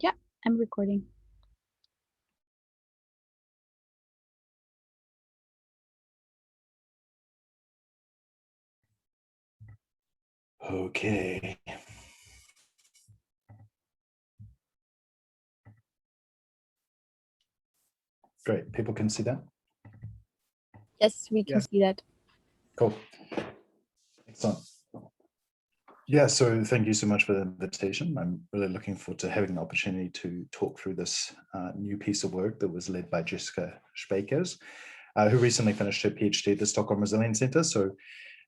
Yeah, I'm recording. Okay. Great. People can see that? Yes, we can see that. Cool. Excellent. Yeah, so thank you so much for the invitation. I'm really looking forward to having the opportunity to talk through this new piece of work that was led by Jessica Spakers, who recently finished her PhD at the Stockholm Resilience Center. So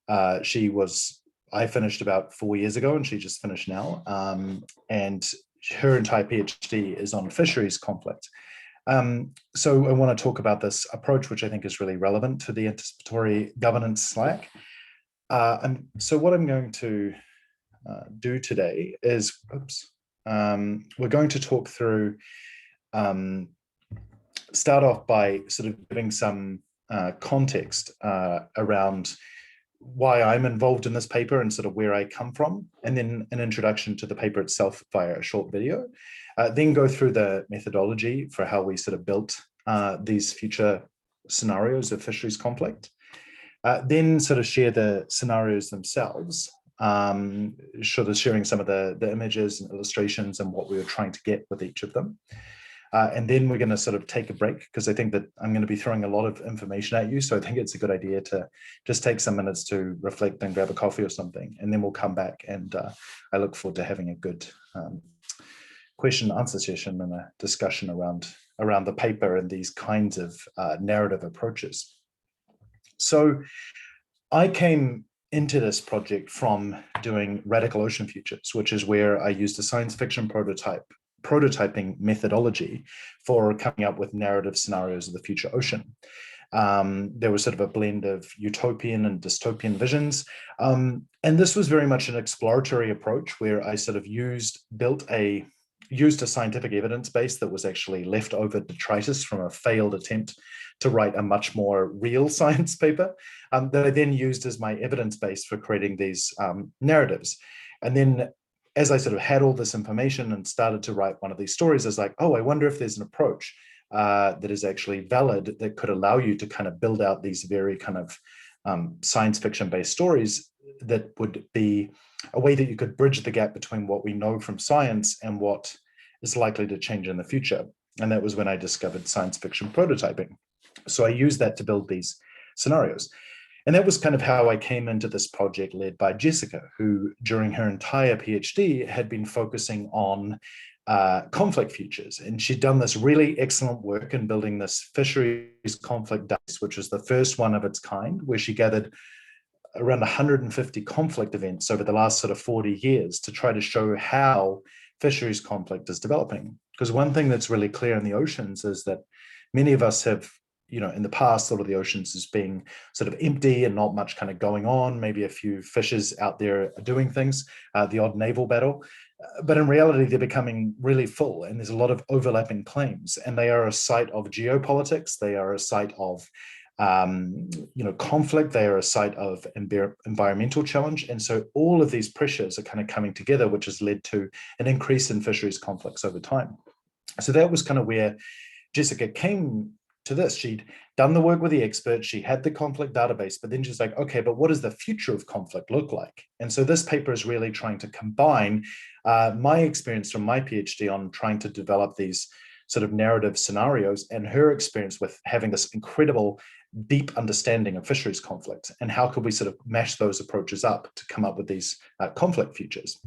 I finished about 4 years ago and she just finished now. And her entire PhD is on fisheries conflict. So I want to talk about this approach, which I think is really relevant to the anticipatory governance Slack. So what I'm going to do today is, we're going to talk through, start off by sort of giving some context around why I'm involved in this paper and sort of where I come from, and then an introduction to the paper itself via a short video. Then go through the methodology for how we sort of built these future scenarios of fisheries conflict. Then sort of share the scenarios themselves, sort of sharing some of the images and illustrations and what we were trying to get with each of them. And then we're going to sort of take a break because I think that I'm going to be throwing a lot of information at you. So I think it's a good idea to just take some minutes to reflect and grab a coffee or something. And then we'll come back, and I look forward to having a good question and answer session and a discussion around the paper and these kinds of narrative approaches. So I came into this project from doing Radical Ocean Futures, which is where I used a science fiction prototyping methodology for coming up with narrative scenarios of the future ocean. There was sort of a blend of utopian and dystopian visions. And this was very much an exploratory approach where I sort of used a scientific evidence base that was actually leftover detritus from a failed attempt to write a much more real science paper that I then used as my evidence base for creating these narratives. And then as I sort of had all this information and started to write one of these stories, I was like, oh, I wonder if there's an approach that is actually valid that could allow you to kind of build out these very kind of science fiction based stories that would be a way that you could bridge the gap between what we know from science and what is likely to change in the future. And that was when I discovered science fiction prototyping. So I used that to build these scenarios. And that was kind of how I came into this project led by Jessica, who during her entire PhD had been focusing on conflict futures. And she'd done this really excellent work in building this fisheries conflict dice, which was the first one of its kind, where she gathered around 150 conflict events over the last sort of 40 years to try to show how fisheries conflict is developing. Because one thing that's really clear in the oceans is that many of us have, in the past, thought of the oceans as being sort of empty and not much kind of going on, maybe a few fishes out there doing things, the odd naval battle. But in reality, they're becoming really full, and there's a lot of overlapping claims, and they are a site of geopolitics. They are a site of conflict. They are a site of environmental challenge. And so all of these pressures are kind of coming together, which has led to an increase in fisheries conflicts over time. So that was kind of where Jessica came to this. She'd done the work with the experts, she had the conflict database, but then she's like, okay, but what does the future of conflict look like? And so this paper is really trying to combine my experience from my PhD on trying to develop these sort of narrative scenarios and her experience with having this incredible deep understanding of fisheries conflict, and how could we sort of mash those approaches up to come up with these conflict futures.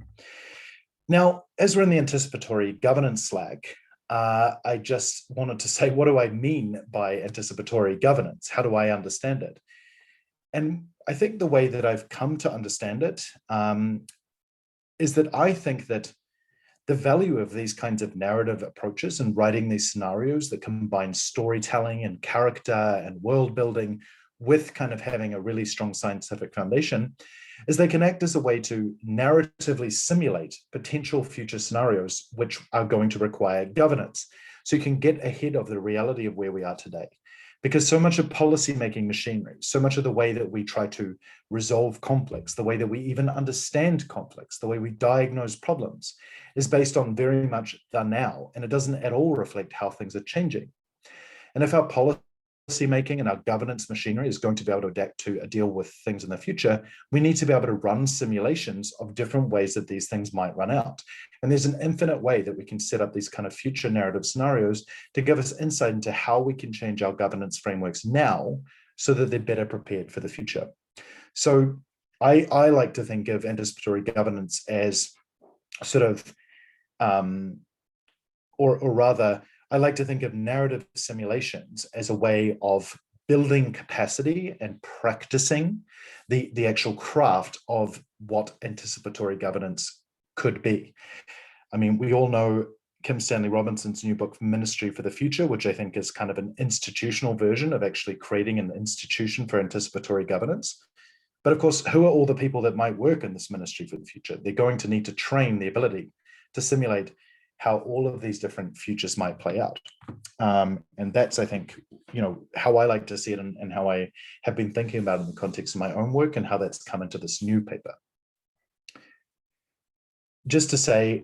Now, as we're in the anticipatory governance Slack, I just wanted to say, what do I mean by anticipatory governance? How do I understand it? And I think the way that I've come to understand it is that I think that the value of these kinds of narrative approaches and writing these scenarios that combine storytelling and character and world building with kind of having a really strong scientific foundation is they can act as a way to narratively simulate potential future scenarios which are going to require governance. So you can get ahead of the reality of where we are today. because so much of policymaking machinery, so much of the way that we try to resolve conflicts, the way that we even understand conflicts, the way we diagnose problems is based on very much the now, and it doesn't at all reflect how things are changing. And if our policy making and our governance machinery is going to be able to adapt to deal with things in the future, we need to be able to run simulations of different ways that these things might run out. And there's an infinite way that we can set up these kind of future narrative scenarios to give us insight into how we can change our governance frameworks now so that they're better prepared for the future. So I like to think of anticipatory governance as sort of, or rather, I like to think of narrative simulations as a way of building capacity and practicing the actual craft of what anticipatory governance could be. I mean, we all know Kim Stanley Robinson's new book, Ministry for the Future, which I think is kind of an institutional version of actually creating an institution for anticipatory governance. But of course, who are all the people that might work in this Ministry for the Future? They're going to need to train the ability to simulate how all of these different futures might play out. And that's, I think, how I like to see it and how I have been thinking about it in the context of my own work and how that's come into this new paper. Just to say,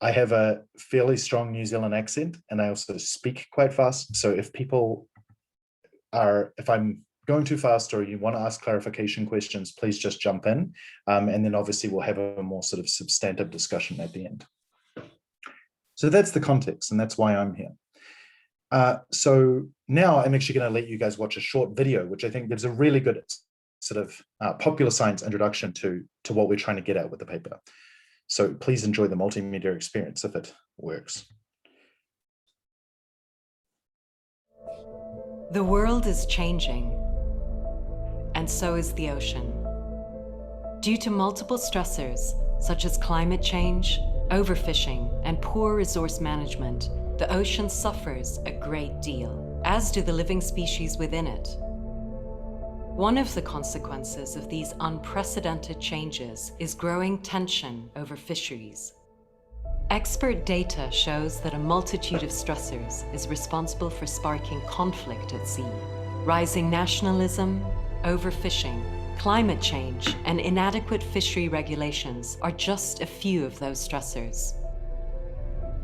I have a fairly strong New Zealand accent and I also speak quite fast. So if I'm going too fast or you want to ask clarification questions, please just jump in. And then obviously we'll have a more sort of substantive discussion at the end. So that's the context, and that's why I'm here. So now I'm actually going to let you guys watch a short video, which I think gives a really good sort of popular science introduction to what we're trying to get at with the paper. So please enjoy the multimedia experience if it works. The world is changing, and so is the ocean. Due to multiple stressors, such as climate change, overfishing, and poor resource management, the ocean suffers a great deal, as do the living species within it. One of the consequences of these unprecedented changes is growing tension over fisheries. Expert data shows that a multitude of stressors is responsible for sparking conflict at sea. Rising nationalism, overfishing, climate change, and inadequate fishery regulations are just a few of those stressors.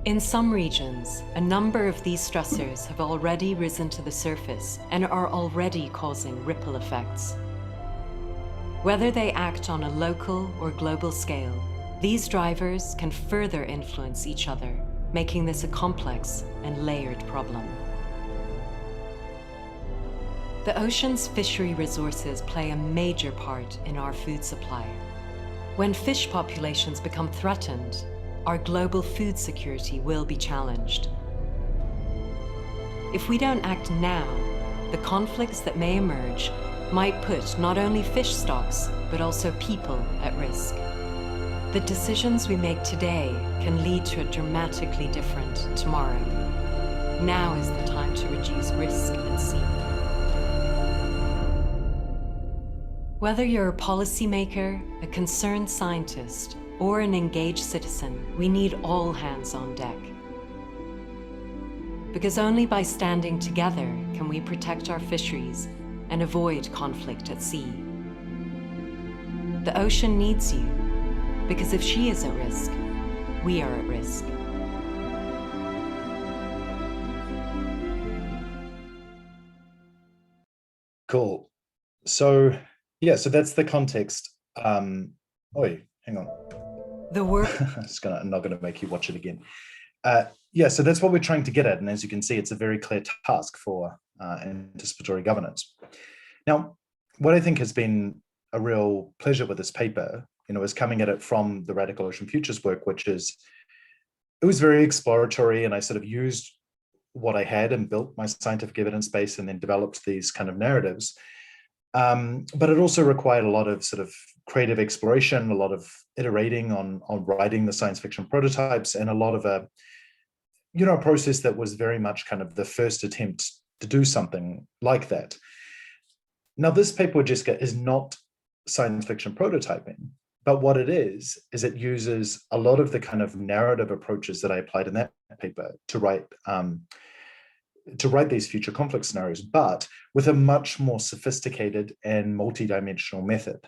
In some regions, a number of these stressors have already risen to the surface and are already causing ripple effects. Whether they act on a local or global scale, these drivers can further influence each other, making this a complex and layered problem. The ocean's fishery resources play a major part in our food supply. When fish populations become threatened, our global food security will be challenged. If we don't act now, the conflicts that may emerge might put not only fish stocks, but also people at risk. The decisions we make today can lead to a dramatically different tomorrow. Now is the time to reduce risk at sea. Whether you're a policymaker, a concerned scientist, or an engaged citizen, we need all hands on deck. Because only by standing together can we protect our fisheries and avoid conflict at sea. The ocean needs you, because if she is at risk, we are at risk. Cool. So, yeah, so that's the context. Hang on. I'm not gonna make you watch it again. Yeah, so that's what we're trying to get at. And as you can see, it's a very clear task for anticipatory governance. Now, what I think has been a real pleasure with this paper, is coming at it from the Radical Ocean Futures work, it was very exploratory, and I sort of used what I had and built my scientific evidence base and then developed these kind of narratives. But it also required a lot of sort of creative exploration, a lot of iterating on writing the science fiction prototypes, and a lot of a process that was very much kind of the first attempt to do something like that. Now, this paper, Jessica, is not science fiction prototyping, but what it is it uses a lot of the kind of narrative approaches that I applied in that paper to write to write these future conflict scenarios, but with a much more sophisticated and multi-dimensional method.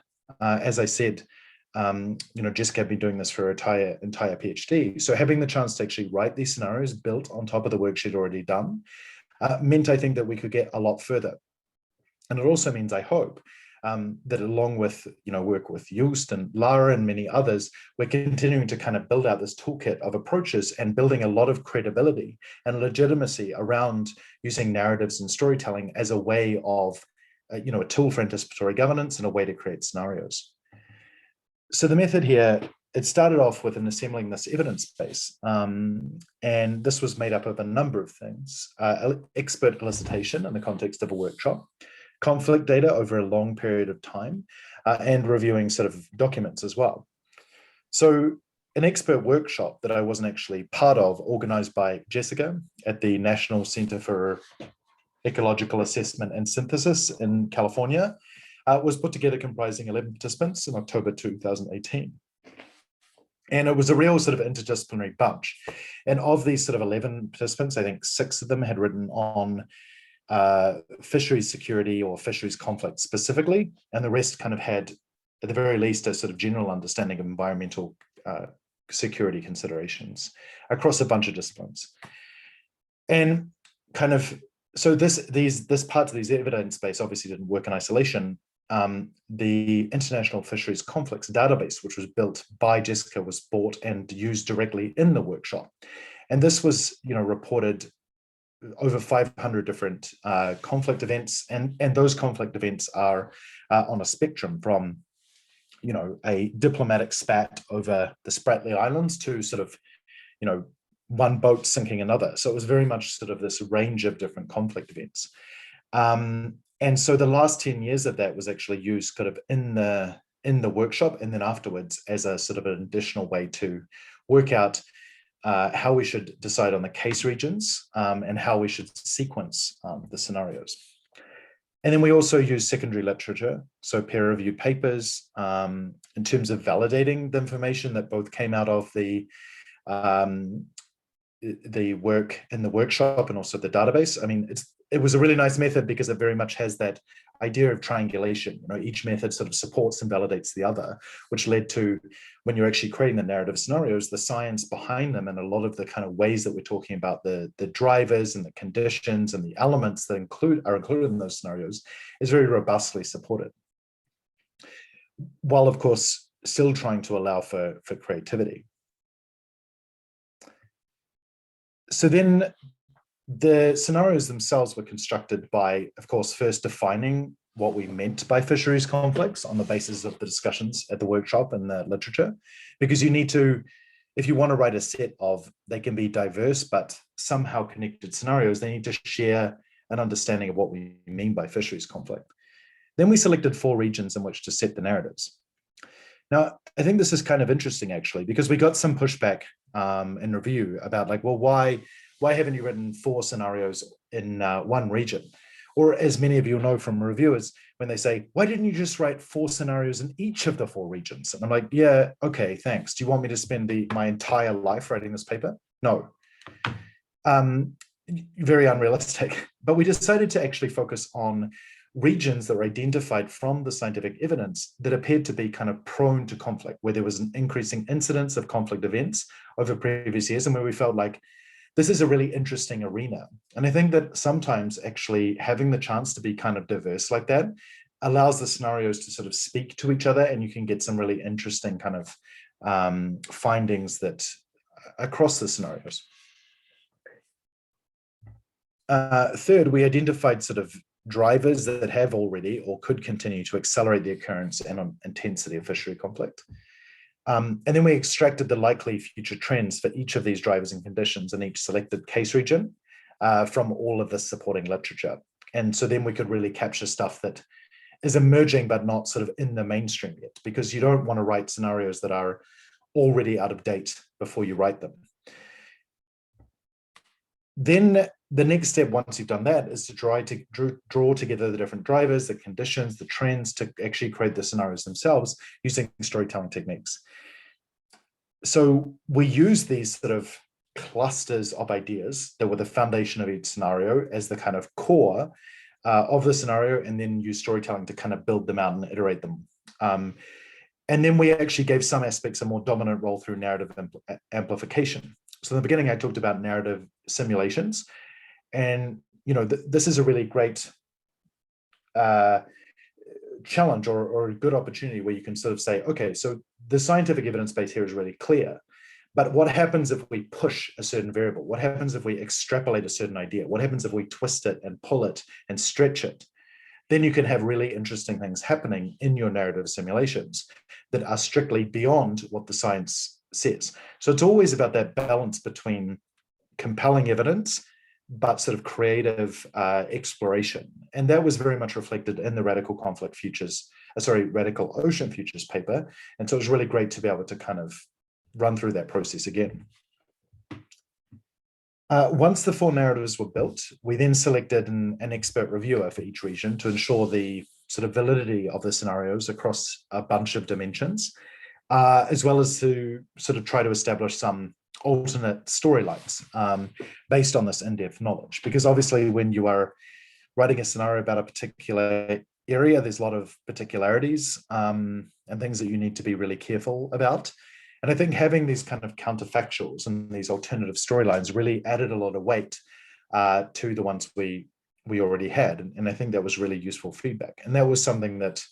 As I said, Jessica had been doing this for her entire PhD. So having the chance to actually write these scenarios built on top of the work she'd already done meant, I think, that we could get a lot further. And it also means, I hope, that along with work with Joost and Lara and many others, we're continuing to kind of build out this toolkit of approaches and building a lot of credibility and legitimacy around using narratives and storytelling as a way of, a tool for anticipatory governance and a way to create scenarios. So the method here, it started off with assembling this evidence base, and this was made up of a number of things: expert elicitation in the context of a workshop, conflict data over a long period of time, and reviewing sort of documents as well. So an expert workshop that I wasn't actually part of, organized by Jessica at the National Center for Ecological Assessment and Synthesis in California, was put together comprising 11 participants in October 2018. And it was a real sort of interdisciplinary bunch. And of these sort of 11 participants, I think 6 of them had written on fisheries security or fisheries conflict specifically, and the rest kind of had, at the very least, a sort of general understanding of environmental security considerations across a bunch of disciplines. And kind of, so this part of these evidence base obviously didn't work in isolation. The International Fisheries Conflicts database, which was built by Jessica, was bought and used directly in the workshop. And this was, reported over 500 different conflict events, and those conflict events are on a spectrum from, a diplomatic spat over the Spratly Islands to sort of, one boat sinking another. So it was very much sort of this range of different conflict events. And so the last 10 years of that was actually used kind of in the workshop, and then afterwards as a sort of an additional way to work out how we should decide on the case regions and how we should sequence the scenarios. And then we also use secondary literature, so peer-reviewed papers, in terms of validating the information that both came out of the work in the workshop and also the database. I mean, it was a really nice method because it very much has that idea of triangulation. Each method sort of supports and validates the other, which led to, when you're actually creating the narrative scenarios, the science behind them and a lot of the kind of ways that we're talking about the drivers and the conditions and the elements that are included in those scenarios is very robustly supported, while of course still trying to allow for creativity. So then the scenarios themselves were constructed by, of course, first defining what we meant by fisheries conflicts on the basis of the discussions at the workshop and the literature, because you need to, if you want to write a set of, they can be diverse but somehow connected scenarios, they need to share an understanding of what we mean by fisheries conflict. Then we selected 4 regions in which to set the narratives. Now, I think this is kind of interesting actually, because we got some pushback in review about like, well, why haven't you written 4 scenarios in one region? Or as many of you know from reviewers, when they say, why didn't you just write 4 scenarios in each of the 4 regions? And I'm like, yeah, okay, thanks. Do you want me to spend my entire life writing this paper? No. Very unrealistic. But we decided to actually focus on regions that were identified from the scientific evidence that appeared to be kind of prone to conflict, where there was an increasing incidence of conflict events over previous years, and where we felt like this is a really interesting arena. And I think that sometimes actually having the chance to be kind of diverse like that allows the scenarios to sort of speak to each other, and you can get some really interesting kind of findings that across the scenarios. Third, we identified sort of drivers that have already or could continue to accelerate the occurrence and intensity of fishery conflict. And then we extracted the likely future trends for each of these drivers and conditions in each selected case region from all of the supporting literature. And so then we could really capture stuff that is emerging but not sort of in the mainstream yet, because you don't want to write scenarios that are already out of date before you write them. Then the next step, once you've done that, is to draw together the different drivers, the conditions, the trends to actually create the scenarios themselves using storytelling techniques. So we use these sort of clusters of ideas that were the foundation of each scenario as the kind of core of the scenario, and then use storytelling to kind of build them out and iterate them. And then we actually gave some aspects a more dominant role through narrative amplification. So in the beginning, I talked about narrative simulations, and this is a really great challenge or a good opportunity where you can sort of say, okay, so the scientific evidence base here is really clear, but what happens if we push a certain variable? What happens if we extrapolate a certain idea? What happens if we twist it and pull it and stretch it? Then you can have really interesting things happening in your narrative simulations that are strictly beyond what the science says. So it's always about that balance between compelling evidence but sort of creative exploration. And that was very much reflected in the Radical Ocean Futures paper. And so it was really great to be able to kind of run through that process again. Once the 4 narratives were built, we then selected an expert reviewer for each region to ensure the sort of validity of the scenarios across a bunch of dimensions, as well as to sort of try to establish some alternate storylines based on this in-depth knowledge. Because obviously when you are writing a scenario about a particular area, there's a lot of particularities and things that you need to be really careful about. And I think having these kind of counterfactuals and these alternative storylines really added a lot of weight to the ones we already had. And I think that was really useful feedback. And that was something that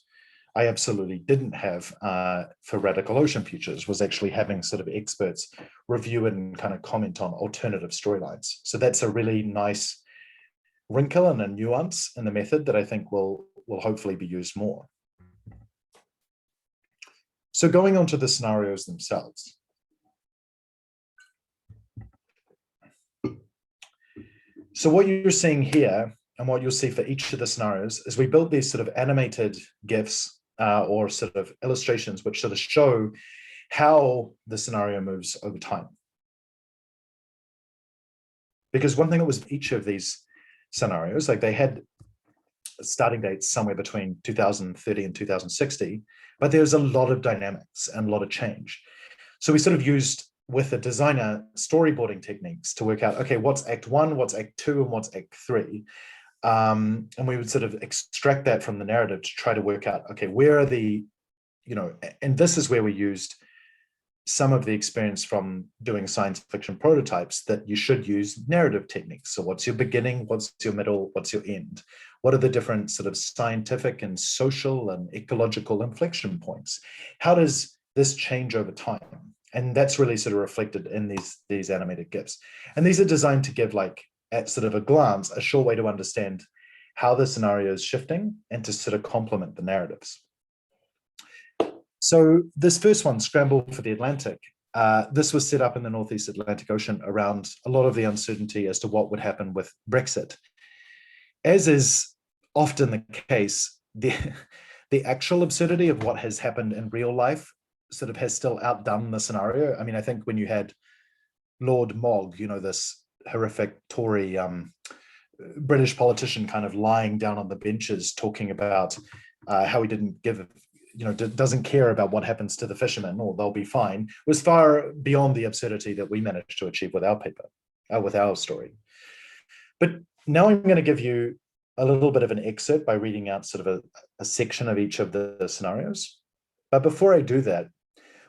I absolutely didn't have for Radical Ocean Futures, was actually having sort of experts review and kind of comment on alternative storylines. So that's a really nice wrinkle and a nuance in the method that I think will hopefully be used more. So going on to the scenarios themselves. So what you're seeing here and what you'll see for each of the scenarios is we built these sort of animated GIFs or sort of illustrations which sort of show how the scenario moves over time. Because one thing that was each of these scenarios, like they had starting dates somewhere between 2030 and 2060, but there's a lot of dynamics and a lot of change. So we sort of used, with the designer, storyboarding techniques to work out, okay, what's Act 1, what's Act 2, and what's Act 3. And we would sort of extract that from the narrative to try to work out, okay, where are the, and this is where we used some of the experience from doing science fiction prototypes, that you should use narrative techniques. So what's your beginning, what's your middle, what's your end? What are the different sort of scientific and social and ecological inflection points? How does this change over time? And that's really sort of reflected in these animated GIFs. And these are designed to give, like, at sort of a glance, a short way to understand how the scenario is shifting and to sort of complement the narratives. So this first one, Scramble for the Atlantic, this was set up in the Northeast Atlantic Ocean around a lot of the uncertainty as to what would happen with Brexit. As is often the case, the actual absurdity of what has happened in real life sort of has still outdone the scenario. I mean, I think when you had Lord Mogg, this horrific Tory British politician kind of lying down on the benches talking about how he didn't give, doesn't care about what happens to the fishermen, or they'll be fine, was far beyond the absurdity that we managed to achieve with our paper, with our story. But now I'm going to give you a little bit of an excerpt by reading out sort of a section of each of the scenarios. But before I do that,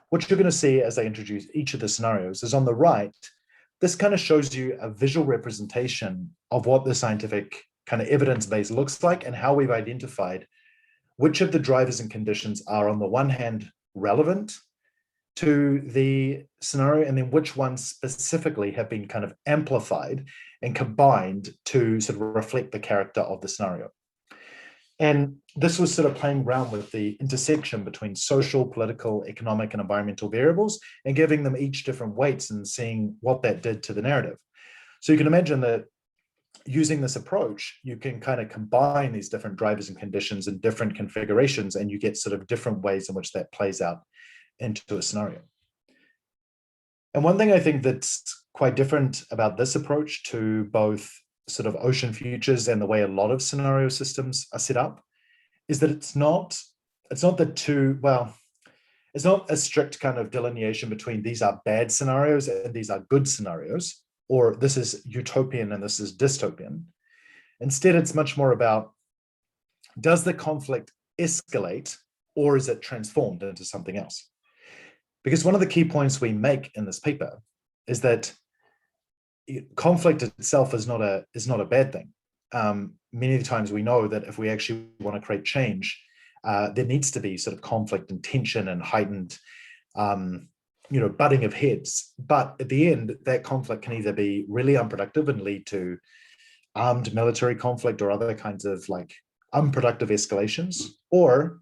what you're going to see as I introduce each of the scenarios is on the right, this kind of shows you a visual representation of what the scientific kind of evidence base looks like and how we've identified which of the drivers and conditions are, on the one hand, relevant to the scenario, and then which ones specifically have been kind of amplified and combined to sort of reflect the character of the scenario. And this was sort of playing around with the intersection between social, political, economic, and environmental variables, and giving them each different weights and seeing what that did to the narrative. So you can imagine that using this approach, you can kind of combine these different drivers and conditions in different configurations, and you get sort of different ways in which that plays out into a scenario. And one thing I think that's quite different about this approach to both sort of ocean futures and the way a lot of scenario systems are set up is that it's not the two, well, it's not a strict kind of delineation between these are bad scenarios and these are good scenarios, or this is utopian and this is dystopian. Instead, it's much more about, does the conflict escalate or is it transformed into something else? Because one of the key points we make in this paper is that conflict itself is not a bad thing. Many of the times we know that if we actually want to create change, there needs to be sort of conflict and tension and heightened, butting of heads. But at the end, that conflict can either be really unproductive and lead to armed military conflict or other kinds of like unproductive escalations, or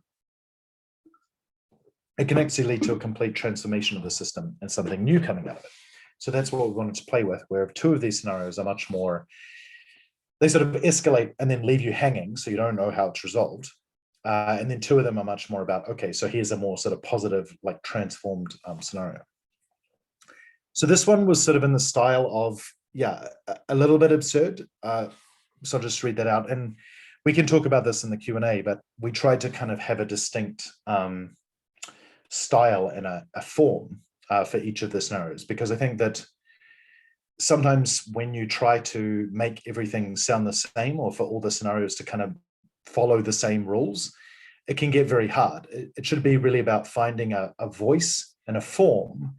it can actually lead to a complete transformation of the system and something new coming out of it. So that's what we wanted to play with, where two of these scenarios are much more, they sort of escalate and then leave you hanging, so you don't know how it's resolved. And then two of them are much more about, okay, so here's a more sort of positive, like transformed scenario. So this one was sort of in the style of, a little bit absurd. So I'll just read that out. And we can talk about this in the Q&A, but we tried to kind of have a distinct style and a form for each of the scenarios, because I think that sometimes when you try to make everything sound the same, or for all the scenarios to kind of follow the same rules, it can get very hard. It should be really about finding a voice and a form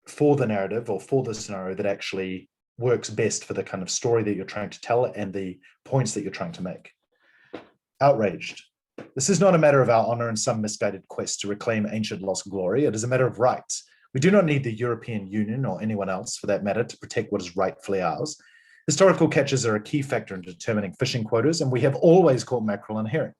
for the narrative or for the scenario that actually works best for the kind of story that you're trying to tell and the points that you're trying to make. Outraged. This is not a matter of our honor and some misguided quest to reclaim ancient lost glory. It is a matter of rights. We do not need the European Union or anyone else, for that matter, to protect what is rightfully ours. Historical catches are a key factor in determining fishing quotas, and we have always caught mackerel and herring.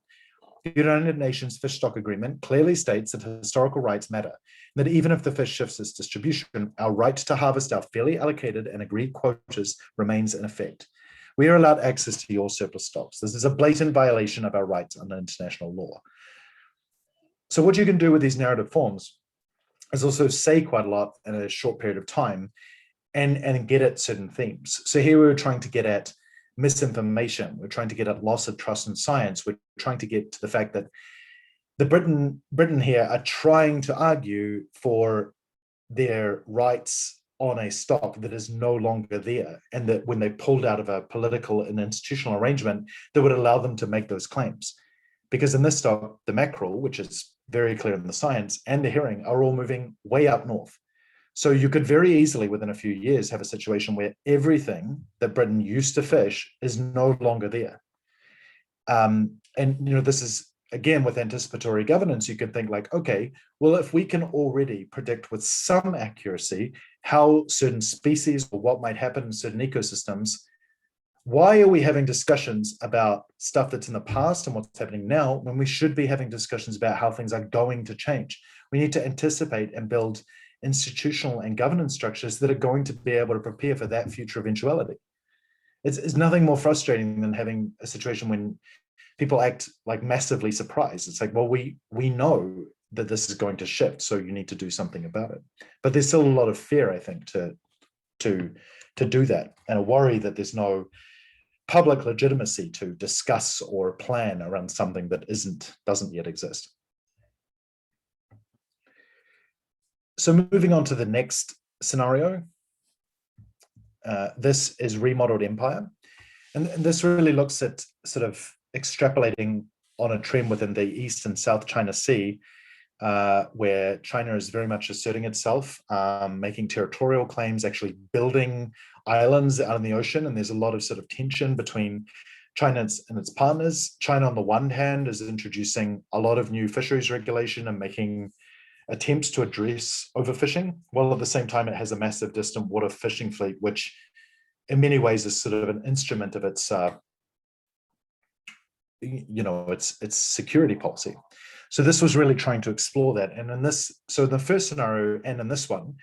The United Nations Fish Stock Agreement clearly states that historical rights matter, and that even if the fish shifts its distribution, our right to harvest our fairly allocated and agreed quotas remains in effect. We are allowed access to your surplus stocks. This is a blatant violation of our rights under international law. So what you can do with these narrative forms is also say quite a lot in a short period of time and get at certain themes. So here we were trying to get at misinformation. We're trying to get at loss of trust in science. We're trying to get to the fact that the Britain here are trying to argue for their rights on a stock that is no longer there, and that when they pulled out of a political and institutional arrangement that would allow them to make those claims. Because in this stock, the mackerel, which is very clear in the science, and the herring are all moving way up north. So you could very easily, within a few years, have a situation where everything that Britain used to fish is no longer there. And this is, again, with anticipatory governance, you could think like, okay, well, if we can already predict with some accuracy how certain species or what might happen in certain ecosystems, why are we having discussions about stuff that's in the past and what's happening now when we should be having discussions about how things are going to change? We need to anticipate and build institutional and governance structures that are going to be able to prepare for that future eventuality. It's nothing more frustrating than having a situation when people act like massively surprised. It's like, well, we know that this is going to shift, so you need to do something about it. But there's still a lot of fear, I think, to do that, and a worry that there's no public legitimacy to discuss or plan around something that doesn't yet exist. So moving on to the next scenario, this is Remodeled Empire. And this really looks at sort of extrapolating on a trend within the East and South China Sea, where China is very much asserting itself, making territorial claims, actually building islands out in the ocean. And there's a lot of sort of tension between China and its partners. China, on the one hand, is introducing a lot of new fisheries regulation and making attempts to address overfishing, while at the same time it has a massive distant water fishing fleet, which in many ways is sort of an instrument of its its security policy. So this was really trying to explore that. And in the first scenario and in this one,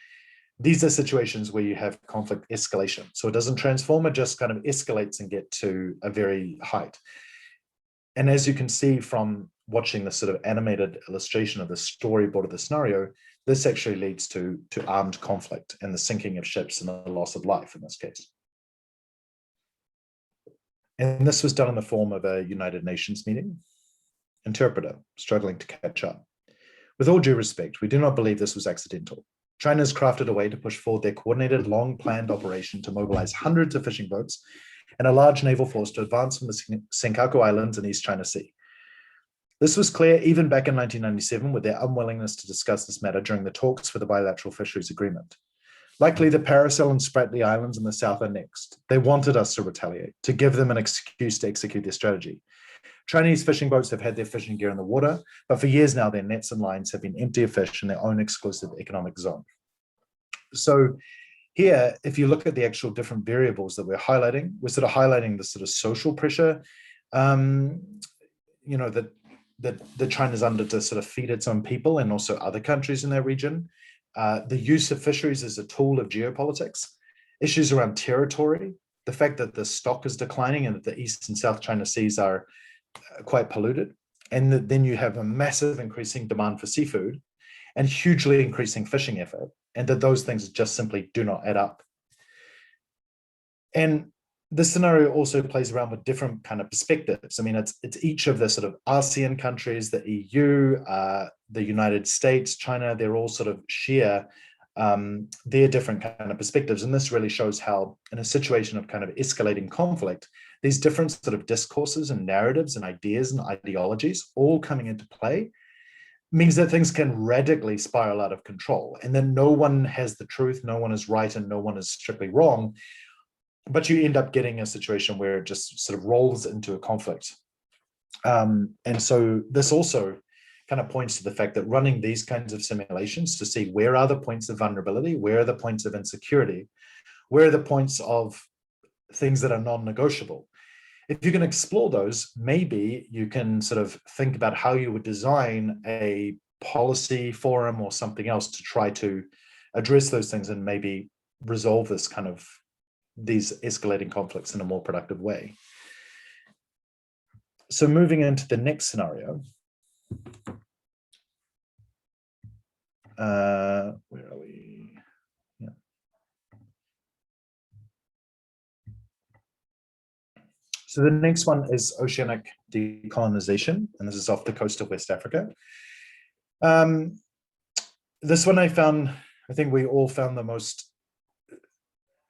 these are situations where you have conflict escalation. So it doesn't transform, it just kind of escalates and get to a very height. And as you can see from watching the sort of animated illustration of the storyboard of the scenario, this actually leads to armed conflict and the sinking of ships and the loss of life in this case. And this was done in the form of a United Nations meeting. Interpreter struggling to catch up. With all due respect, we do not believe this was accidental. China has crafted a way to push forward their coordinated, long-planned operation to mobilize hundreds of fishing boats and a large naval force to advance from the Senkaku Islands in East China Sea. This was clear even back in 1997 with their unwillingness to discuss this matter during the talks for the bilateral fisheries agreement. Likely the Paracel and Spratly Islands in the south are next. They wanted us to retaliate, to give them an excuse to execute their strategy. Chinese fishing boats have had their fishing gear in the water, but for years now, their nets and lines have been empty of fish in their own exclusive economic zone. So here, if you look at the actual different variables that we're highlighting, we're sort of highlighting the sort of social pressure, that China's under to sort of feed its own people and also other countries in that region. The use of fisheries as a tool of geopolitics, issues around territory, the fact that the stock is declining and that the East and South China Seas are quite polluted, and then you have a massive increasing demand for seafood and hugely increasing fishing effort, and that those things just simply do not add up. And this scenario also plays around with different kind of perspectives. I mean, it's each of the sort of ASEAN countries, the EU, the United States, China, they're all sort of share their different kind of perspectives. And this really shows how in a situation of kind of escalating conflict, these different sort of discourses and narratives and ideas and ideologies all coming into play means that things can radically spiral out of control. And then no one has the truth, no one is right, and no one is strictly wrong. But you end up getting a situation where it just sort of rolls into a conflict. And so this also kind of points to the fact that running these kinds of simulations to see where are the points of vulnerability, where are the points of insecurity, where are the points of things that are non-negotiable. If you can explore those, maybe you can sort of think about how you would design a policy forum or something else to try to address those things and maybe resolve this kind of these escalating conflicts in a more productive way. So moving into the next scenario, where are we? Yeah. So the next one is Oceanic Decolonization, and this is off the coast of West Africa. This one I think we all found the most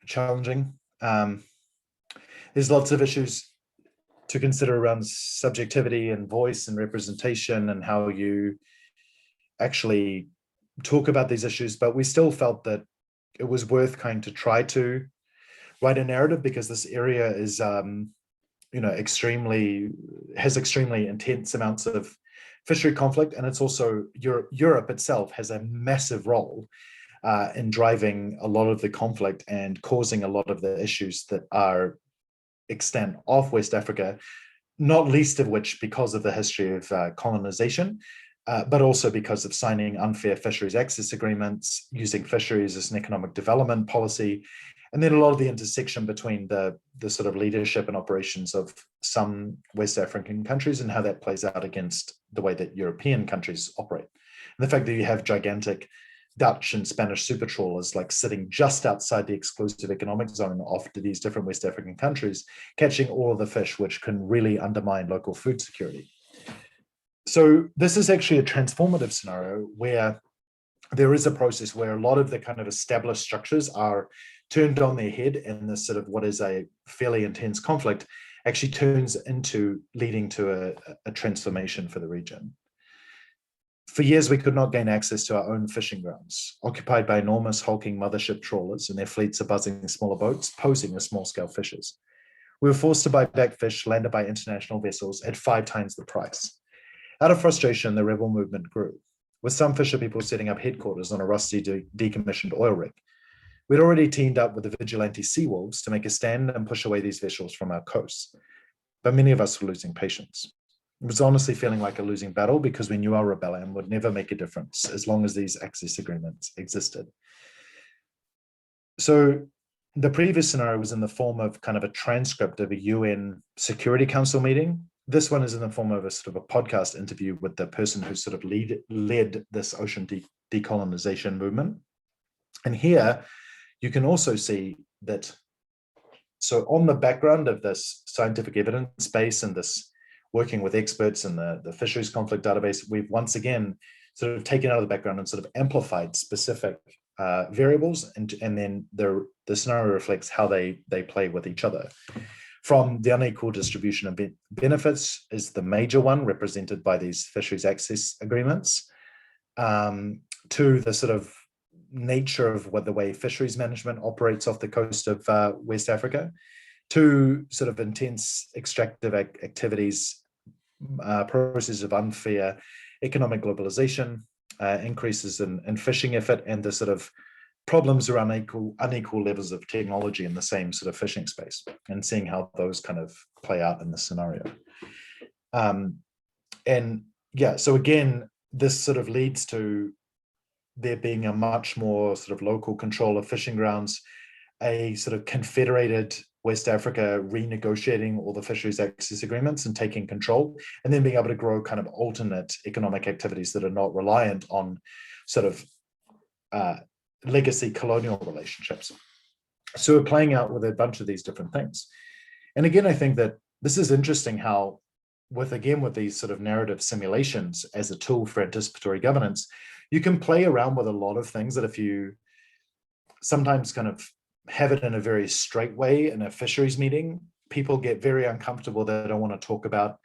challenging. There's lots of issues to consider around subjectivity and voice and representation and how you actually talk about these issues, but we still felt that it was worth kind to try to write a narrative because this area is has extremely intense amounts of fishery conflict, and it's also Europe itself has a massive role in driving a lot of the conflict and causing a lot of the issues that are extant off West Africa, not least of which because of the history of colonization, but also because of signing unfair fisheries access agreements, using fisheries as an economic development policy, and then a lot of the intersection between the sort of leadership and operations of some West African countries and how that plays out against the way that European countries operate. And the fact that you have gigantic Dutch and Spanish super trawlers like sitting just outside the exclusive economic zone off to these different West African countries, catching all of the fish, which can really undermine local food security. So this is actually a transformative scenario where there is a process where a lot of the kind of established structures are turned on their head, and this sort of what is a fairly intense conflict actually turns into leading to a transformation for the region. For years, we could not gain access to our own fishing grounds, occupied by enormous hulking mothership trawlers and their fleets of buzzing smaller boats posing as small-scale fishers. We were forced to buy back fish landed by international vessels at 5 times the price. Out of frustration, the rebel movement grew, with some fisher people setting up headquarters on a rusty decommissioned oil rig. We'd already teamed up with the vigilante sea wolves to make a stand and push away these vessels from our coasts, but many of us were losing patience. It was honestly feeling like a losing battle because we knew our rebellion would never make a difference as long as these access agreements existed. So the previous scenario was in the form of kind of a transcript of a UN Security Council meeting. This one is in the form of a sort of a podcast interview with the person who sort of led this ocean decolonization movement. And here you can also see that, so on the background of this scientific evidence base and this working with experts in the fisheries conflict database, we've once again sort of taken out of the background and sort of amplified specific variables, and then the scenario reflects how they play with each other. From the unequal distribution of benefits is the major one, represented by these fisheries access agreements, to the sort of nature of the way fisheries management operates off the coast of West Africa, to sort of intense extractive activities, processes of unfair economic globalization, increases in fishing effort, and the sort of problems around unequal levels of technology in the same sort of fishing space, and seeing how those kind of play out in the scenario. And yeah, so again, this sort of leads to there being a much more sort of local control of fishing grounds, a sort of confederated West Africa renegotiating all the fisheries access agreements and taking control, and then being able to grow kind of alternate economic activities that are not reliant on sort of legacy colonial relationships. So we're playing out with a bunch of these different things. And again, I think that this is interesting how with these sort of narrative simulations as a tool for anticipatory governance, you can play around with a lot of things that if you sometimes kind of have it in a very straight way in a fisheries meeting, people get very uncomfortable. They don't want to talk about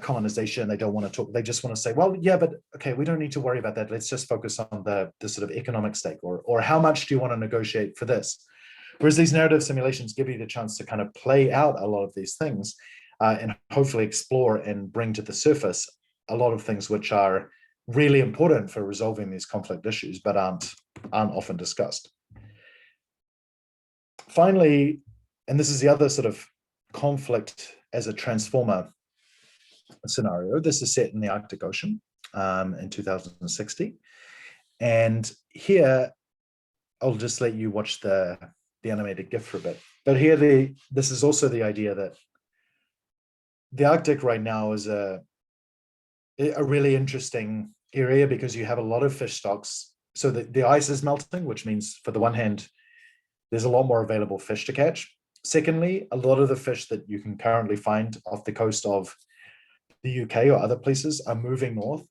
colonization. They don't want to talk, they just want to say, well, yeah, but okay, we don't need to worry about that. Let's just focus on the sort of economic stake, or how much do you want to negotiate for this? Whereas these narrative simulations give you the chance to kind of play out a lot of these things and hopefully explore and bring to the surface a lot of things which are really important for resolving these conflict issues, but aren't often discussed. Finally, and this is the other sort of conflict as a transformer scenario, this is set in the Arctic Ocean in 2060. And here, I'll just let you watch the animated GIF for a bit. But here, this is also the idea that the Arctic right now is a really interesting area because you have a lot of fish stocks. So the ice is melting, which means for the one hand, there's a lot more available fish to catch. Secondly, a lot of the fish that you can currently find off the coast of the UK or other places are moving north.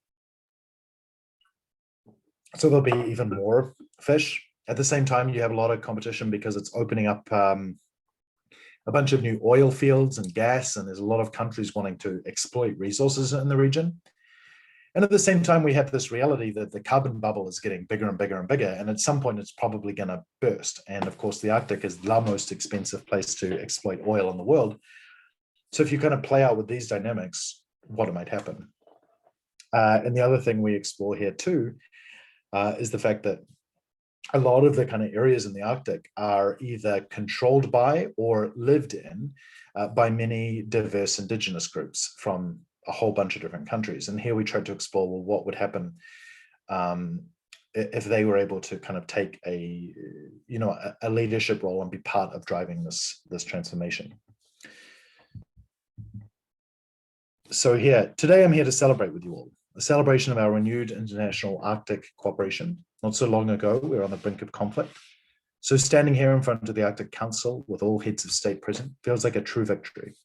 So there'll be even more fish. At the same time, you have a lot of competition because it's opening up a bunch of new oil fields and gas, and there's a lot of countries wanting to exploit resources in the region. And at the same time, we have this reality that the carbon bubble is getting bigger and bigger and bigger, and at some point it's probably going to burst. And of course, the Arctic is the most expensive place to exploit oil in the world. So if you kind of play out with these dynamics, what might happen? And the other thing we explore here too is the fact that a lot of the kind of areas in the Arctic are either controlled by or lived in by many diverse indigenous groups from a whole bunch of different countries. And here we tried to explore, well, what would happen if they were able to kind of take a leadership role and be part of driving this transformation. So today I'm here to celebrate with you all, a celebration of our renewed international Arctic cooperation. Not so long ago, we were on the brink of conflict. So standing here in front of the Arctic Council with all heads of state present feels like a true victory.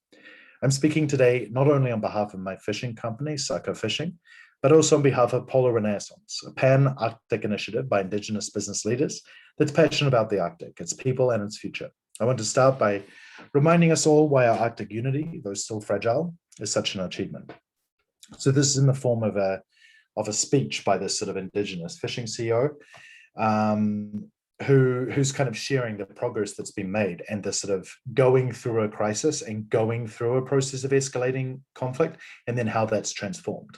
I'm speaking today not only on behalf of my fishing company, Sako Fishing, but also on behalf of Polar Renaissance, a pan-Arctic initiative by Indigenous business leaders that's passionate about the Arctic, its people, and its future. I want to start by reminding us all why our Arctic unity, though still fragile, is such an achievement. So this is in the form of a speech by this sort of Indigenous fishing CEO, who's kind of sharing the progress that's been made and the sort of going through a crisis and going through a process of escalating conflict, and then how that's transformed.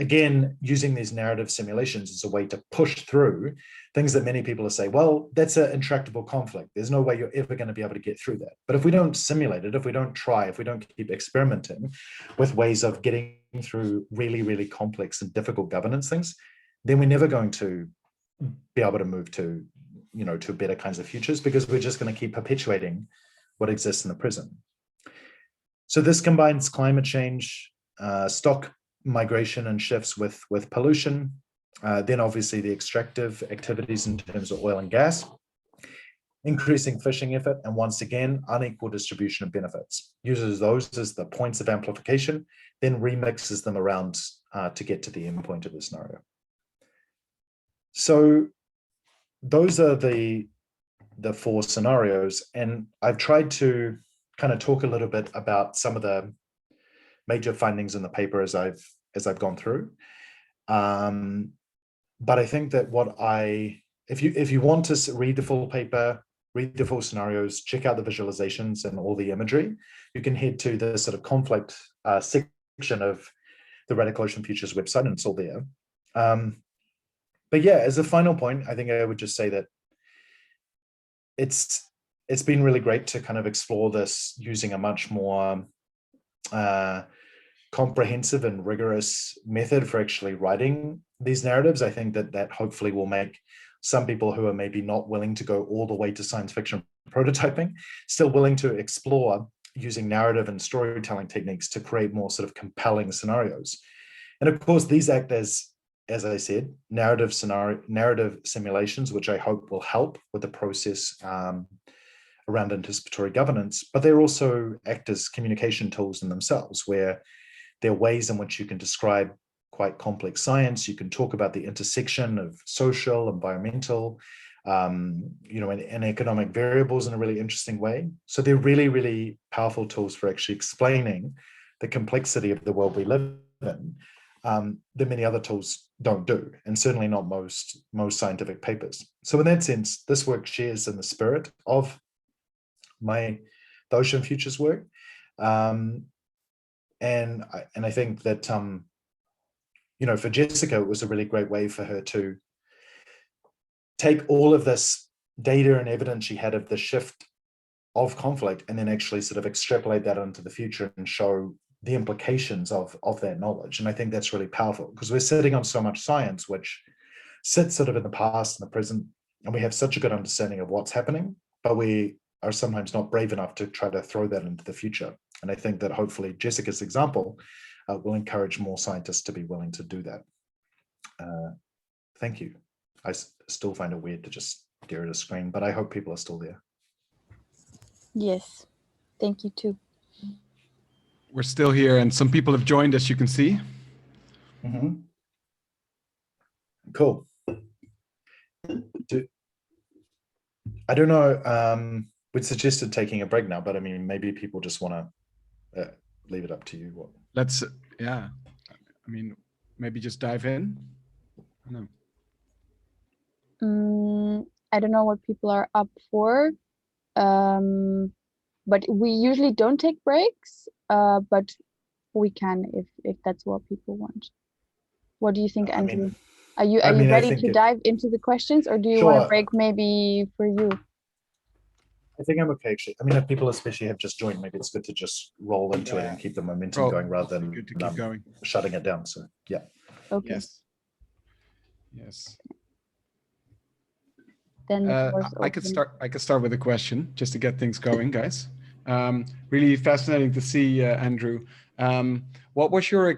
Again, using these narrative simulations as a way to push through things that many people are saying, well, that's an intractable conflict. There's no way you're ever going to be able to get through that. But if we don't simulate it, if we don't try, if we don't keep experimenting with ways of getting through really, really complex and difficult governance things, then we're never going to be able to move to better kinds of futures, because we're just going to keep perpetuating what exists in the present. So this combines climate change, stock migration and shifts with pollution, then obviously the extractive activities in terms of oil and gas, increasing fishing effort, and once again, unequal distribution of benefits. Uses those as the points of amplification, then remixes them around to get to the end point of the scenario. So those are the 4 scenarios, and I've tried to kind of talk a little bit about some of the major findings in the paper as I've gone through. But I think that if you want to read the full paper, read the full scenarios, check out the visualizations and all the imagery, you can head to the sort of conflict section of the Radical Ocean Futures website, and it's all there. But yeah, as a final point, I think I would just say that it's been really great to kind of explore this using a much more comprehensive and rigorous method for actually writing these narratives. I think that hopefully will make some people who are maybe not willing to go all the way to science fiction prototyping still willing to explore using narrative and storytelling techniques to create more sort of compelling scenarios. And of course, these act as I said, narrative simulations, which I hope will help with the process around anticipatory governance, but they're also act as communication tools in themselves, where there are ways in which you can describe quite complex science. You can talk about the intersection of social, environmental, and economic variables in a really interesting way. So they're really, really powerful tools for actually explaining the complexity of the world we live in that many other tools don't do, and certainly not most scientific papers. So in that sense, this work shares in the spirit of the Ocean Futures work. And I think that, for Jessica, it was a really great way for her to take all of this data and evidence she had of the shift of conflict and then actually sort of extrapolate that into the future and show the implications of that knowledge. And I think that's really powerful, because we're sitting on so much science which sits sort of in the past and the present, and we have such a good understanding of what's happening, but we are sometimes not brave enough to try to throw that into the future. And I think that hopefully Jessica's example will encourage more scientists to be willing to do that. Thank you. I still find it weird to just stare at a screen, but I hope people are still there. Yes, thank you too. We're still here, and some people have joined, as you can see. Mm-hmm. Cool. I don't know. We suggested taking a break now, but I mean, maybe people just want to leave it up to you. Let's, yeah. I mean, maybe just dive in. I don't know. I don't know what people are up for, but we usually don't take breaks, but we can if that's what people want. What do you think, Andrew? Are you ready to dive into the questions, or do you want a break maybe for you? I think I'm okay, actually. I mean, if people especially have just joined, maybe it's good to just roll into it and keep the momentum going rather than good to keep going. Shutting it down. So yeah. Okay. Yes. Then I could start with a question just to get things going, guys. Really fascinating to see, Andrew. What was your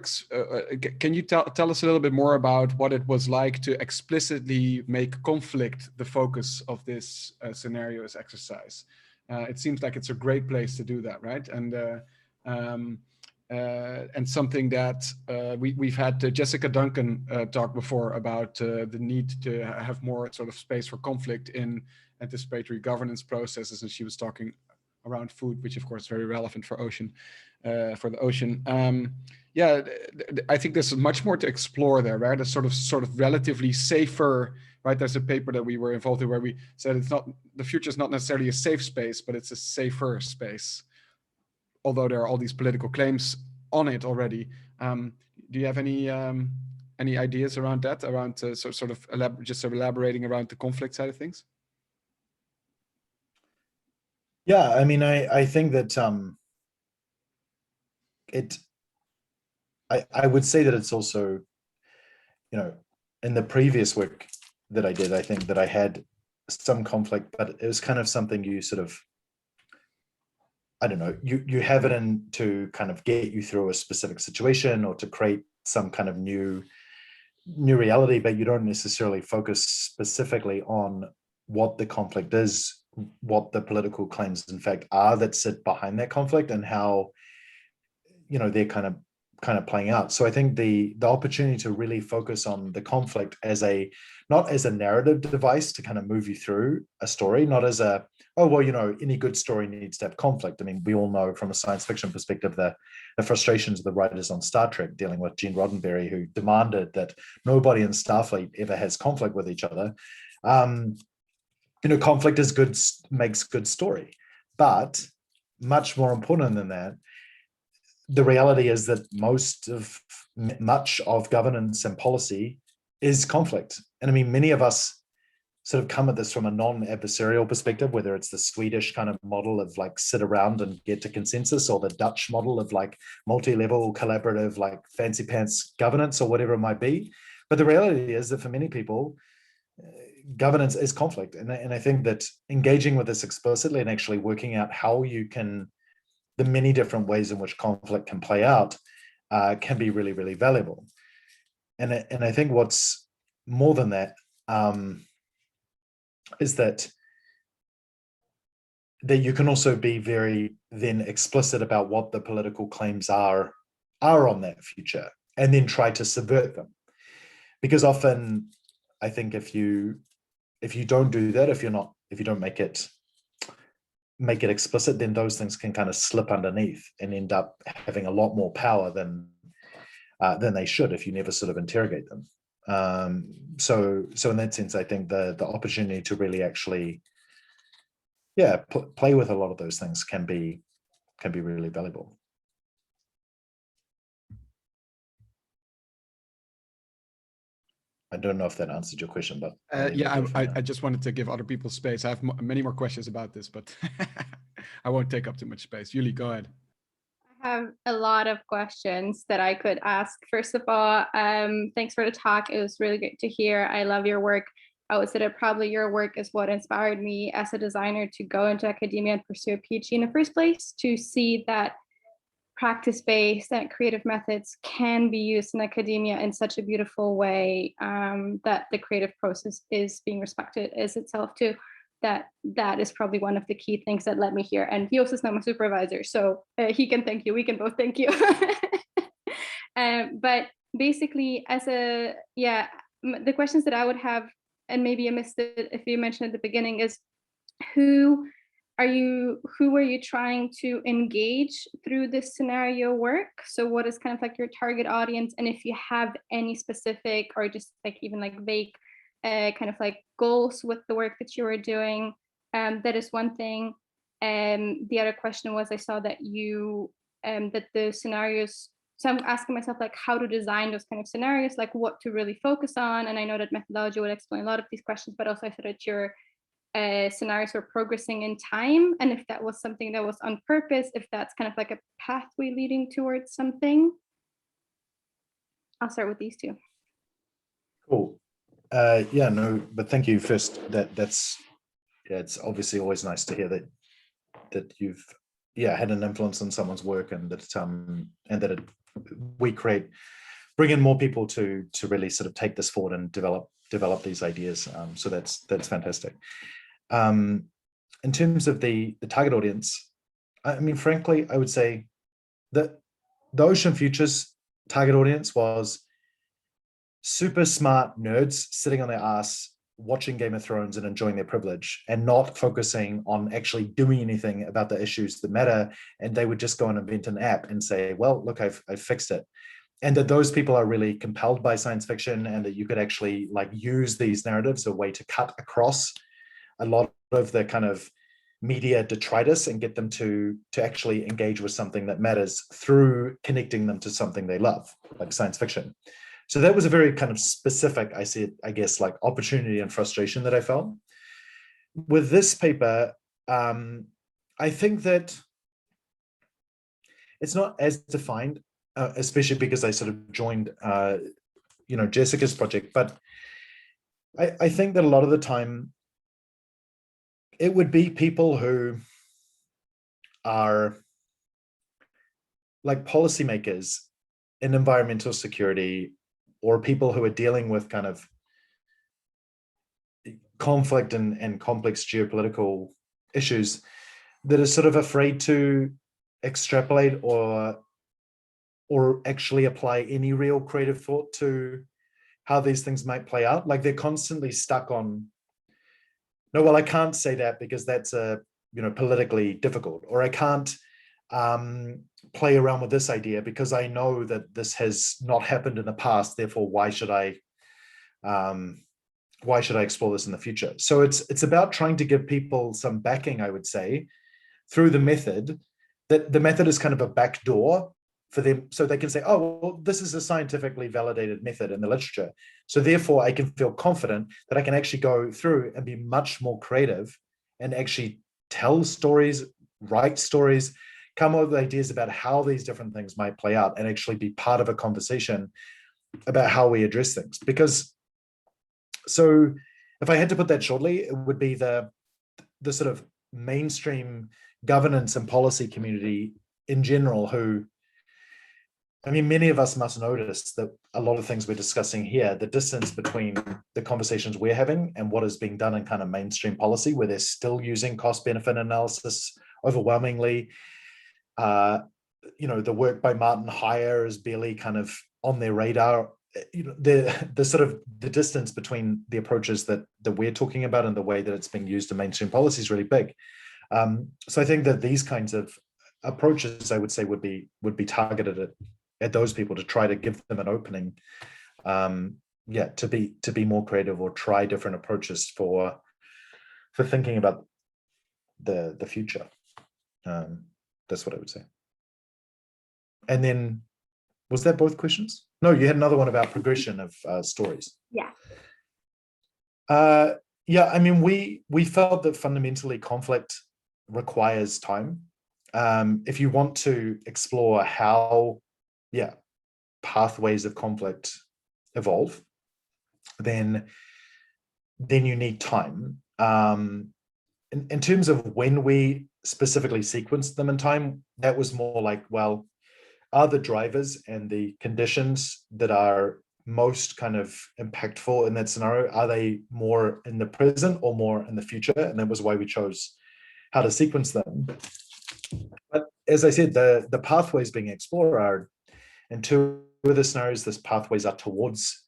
can you tell us a little bit more about what it was like to explicitly make conflict the focus of this scenarios exercise? It seems like it's a great place to do that, right? And something that we've had Jessica Duncan talk before about the need to have more sort of space for conflict in anticipatory governance processes, and she was talking around food, which of course is very relevant for the ocean. Yeah, I think there's much more to explore there, right? A sort of relatively safer, right? There's a paper that we were involved in where we said the future is not necessarily a safe space, but it's a safer space. Although there are all these political claims on it already. Do you have any ideas around that, around sort of elaborating around the conflict side of things? Yeah, I mean, I think that I would say that it's also, in the previous work that I did, I think that I had some conflict, but it was kind of something you sort of, I don't know, you have it in to kind of get you through a specific situation or to create some kind of new reality, but you don't necessarily focus specifically on what the conflict is, what the political claims in fact are that sit behind that conflict, and how, they're kind of kind of playing out. So I think the opportunity to really focus on the conflict as not as a narrative device to kind of move you through a story, not as a, oh, well, you know, any good story needs to have conflict. I mean, we all know from a science fiction perspective the frustrations of the writers on Star Trek dealing with Gene Roddenberry, who demanded that nobody in Starfleet ever has conflict with each other. You know, conflict is good, makes good story. But much more important than that, the reality is that much of governance and policy is conflict. And I mean, many of us sort of come at this from a non-adversarial perspective, whether it's the Swedish kind of model of like sit around and get to consensus, or the Dutch model of like multi-level collaborative, like fancy pants governance, or whatever it might be. But the reality is that for many people, governance is conflict. And I think that engaging with this explicitly and actually working out how you can, the many different ways in which conflict can play out can be really, really valuable. And I think what's more than that is that you can also be very then explicit about what the political claims are on that future, and then try to subvert them. Because often, I think if you don't do that, if you don't make it explicit, then those things can kind of slip underneath and end up having a lot more power than they should if you never sort of interrogate them. So in that sense, I think the opportunity to really actually, play with a lot of those things can be really valuable. I don't know if that answered your question, but I just wanted to give other people space. I have many more questions about this, but I won't take up too much space. Yuli, go ahead. I have a lot of questions that I could ask. First of all, thanks for the talk. It was really great to hear. I love your work. I would say that probably your work is what inspired me as a designer to go into academia and pursue a PhD in the first place, to see that practice-based and creative methods can be used in academia in such a beautiful way, that the creative process is being respected as itself too. That is probably one of the key things that led me here. And Jos is now my supervisor, so he can thank you. We can both thank you. But basically, the questions that I would have, and maybe I missed it if you mentioned at the beginning, is who are you trying to engage through this scenario work? So what is kind of like your target audience? And if you have any specific or just like even like vague kind of like goals with the work that you are doing, that is one thing. And the other question was, I saw that that the scenarios, so I'm asking myself like how to design those kind of scenarios, like what to really focus on. And I know that methodology would explain a lot of these questions, but also I saw that your scenarios were progressing in time, and if that was something that was on purpose, if that's kind of like a pathway leading towards something. I'll start with these two. Cool. But thank you first. It's obviously always nice to hear that you've had an influence on someone's work, and that bring in more people to really sort of take this forward and develop these ideas. So that's fantastic. In terms of the target audience, I mean, frankly, I would say that the Ocean Futures target audience was super smart nerds sitting on their ass watching Game of Thrones and enjoying their privilege, and not focusing on actually doing anything about the issues that matter. And they would just go and invent an app and say, well, look, I've fixed it. And that those people are really compelled by science fiction, and that you could actually like use these narratives a way to cut across a lot of the kind of media detritus and get them to actually engage with something that matters through connecting them to something they love, like science fiction. So that was a very kind of specific, I guess, like opportunity and frustration that I felt. With this paper, I think that it's not as defined, especially because I sort of joined, Jessica's project. But I think that a lot of the time, it would be people who are like policymakers in environmental security, or people who are dealing with kind of conflict and complex geopolitical issues, that are sort of afraid to extrapolate or or actually apply any real creative thought to how these things might play out. Like they're constantly stuck on, no, well, I can't say that because that's politically difficult, or I can't play around with this idea because I know that this has not happened in the past. Therefore, why should I explore this in the future? So it's about trying to give people some backing, I would say, through the method. That the method is kind of a back door for them, so they can say, oh, well, this is a scientifically validated method in the literature. So therefore, I can feel confident that I can actually go through and be much more creative and actually tell stories, write stories, come up with ideas about how these different things might play out, and actually be part of a conversation about how we address things. Because, so if I had to put that shortly, it would be the sort of mainstream governance and policy community in general, who, I mean, many of us must notice that a lot of things we're discussing here, the distance between the conversations we're having and what is being done in kind of mainstream policy, where they're still using cost-benefit analysis overwhelmingly. The work by Martin Heyer is barely kind of on their radar. The sort of the distance between the approaches that we're talking about and the way that it's being used in mainstream policy is really big. So I think that these kinds of approaches, I would say, would be targeted at those people to try to give them an opening, to be more creative or try different approaches for thinking about the future. That's what I would say. And then, was that both questions? No, you had another one about progression of stories. Yeah. I mean, we felt that fundamentally conflict requires time. If you want to explore how, pathways of conflict evolve, then you need time. In terms of when we specifically sequenced them in time, that was more like, well, are the drivers and the conditions that are most kind of impactful in that scenario, are they more in the present or more in the future? And that was why we chose how to sequence them. But as I said, the pathways being explored are, in two of the scenarios, these pathways are towards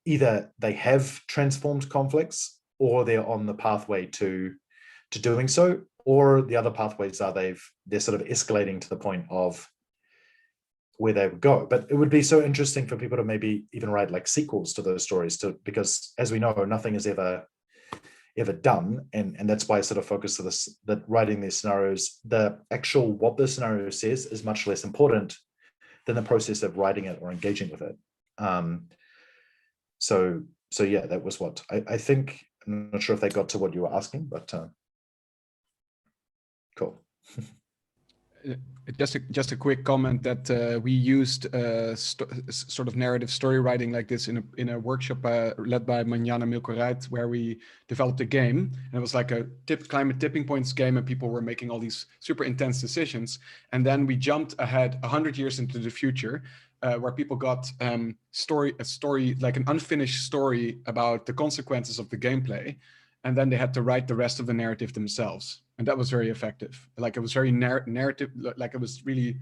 either they have transformed conflicts or they're on the pathway to doing so, or the other pathways are they're sort of escalating to the point of where they would go. But it would be so interesting for people to maybe even write like sequels to those stories, because as we know, nothing is ever done, and that's why I sort of focus on this, that writing these scenarios, the actual what the scenario says is much less important than the process of writing it or engaging with it. So that was what I think. I'm not sure if they got to what you were asking, but cool. Just a quick comment that we used sort of narrative story writing like this in a workshop led by Manjana Milkoreit, where we developed a game, and it was like a climate tipping points game, and people were making all these super intense decisions, and then we jumped ahead 100 years into the future, where people got a story like an unfinished story about the consequences of the gameplay, and then they had to write the rest of the narrative themselves. And that was very effective. Like it was very narrative, like it was really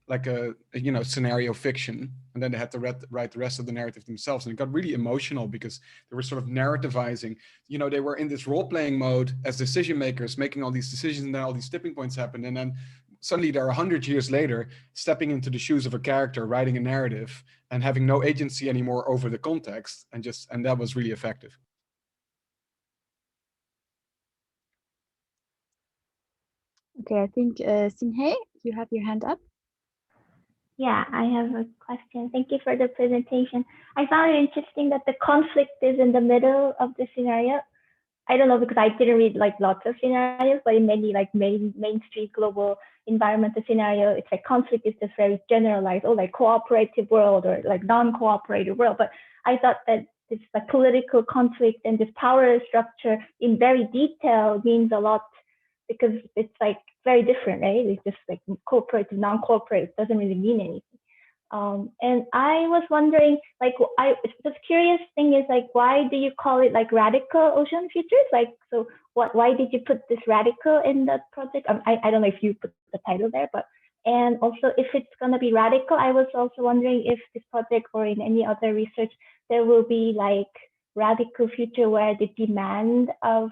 like a scenario fiction. And then they had to write the rest of the narrative themselves. And it got really emotional because they were sort of narrativizing. They were in this role-playing mode as decision makers, making all these decisions, and then all these tipping points happened. And then suddenly they're 100 years later, stepping into the shoes of a character, writing a narrative, and having no agency anymore over the context. And that was really effective. Okay, I think Sinhei, you have your hand up. Yeah, I have a question. Thank you for the presentation. I found it interesting that the conflict is in the middle of the scenario. I don't know, because I didn't read like lots of scenarios, but in many like mainstream global environmental scenario, it's like conflict is just very generalized, like cooperative world or like non-cooperative world. But I thought that this like political conflict and this power structure in very detail means a lot, because it's like very different, right? It's just like cooperative, non-cooperative doesn't really mean anything. And I was wondering, like, the curious thing is like, why do you call it like radical ocean futures? Like, so why did you put this radical in the project? I don't know if you put the title there, but And also, if it's going to be radical, I was also wondering if this project or in any other research, there will be like radical future where the demand of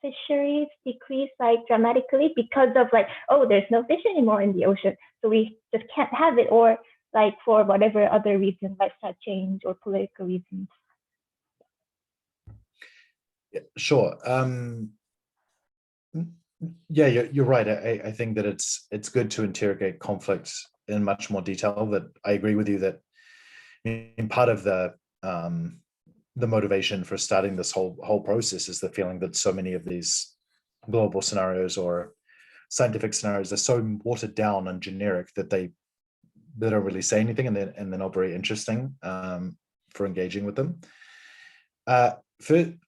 fisheries decrease like dramatically because of like, oh, there's no fish anymore in the ocean, so we just can't have it, or like for whatever other reason, lifestyle change or political reasons. Yeah, sure. Yeah, you're right. I think that it's good to interrogate conflict in much more detail. That I agree with you that in part of the motivation for starting this whole process is the feeling that so many of these global scenarios or scientific scenarios are so watered down and generic that they don't really say anything, and they're not very interesting for engaging with them. I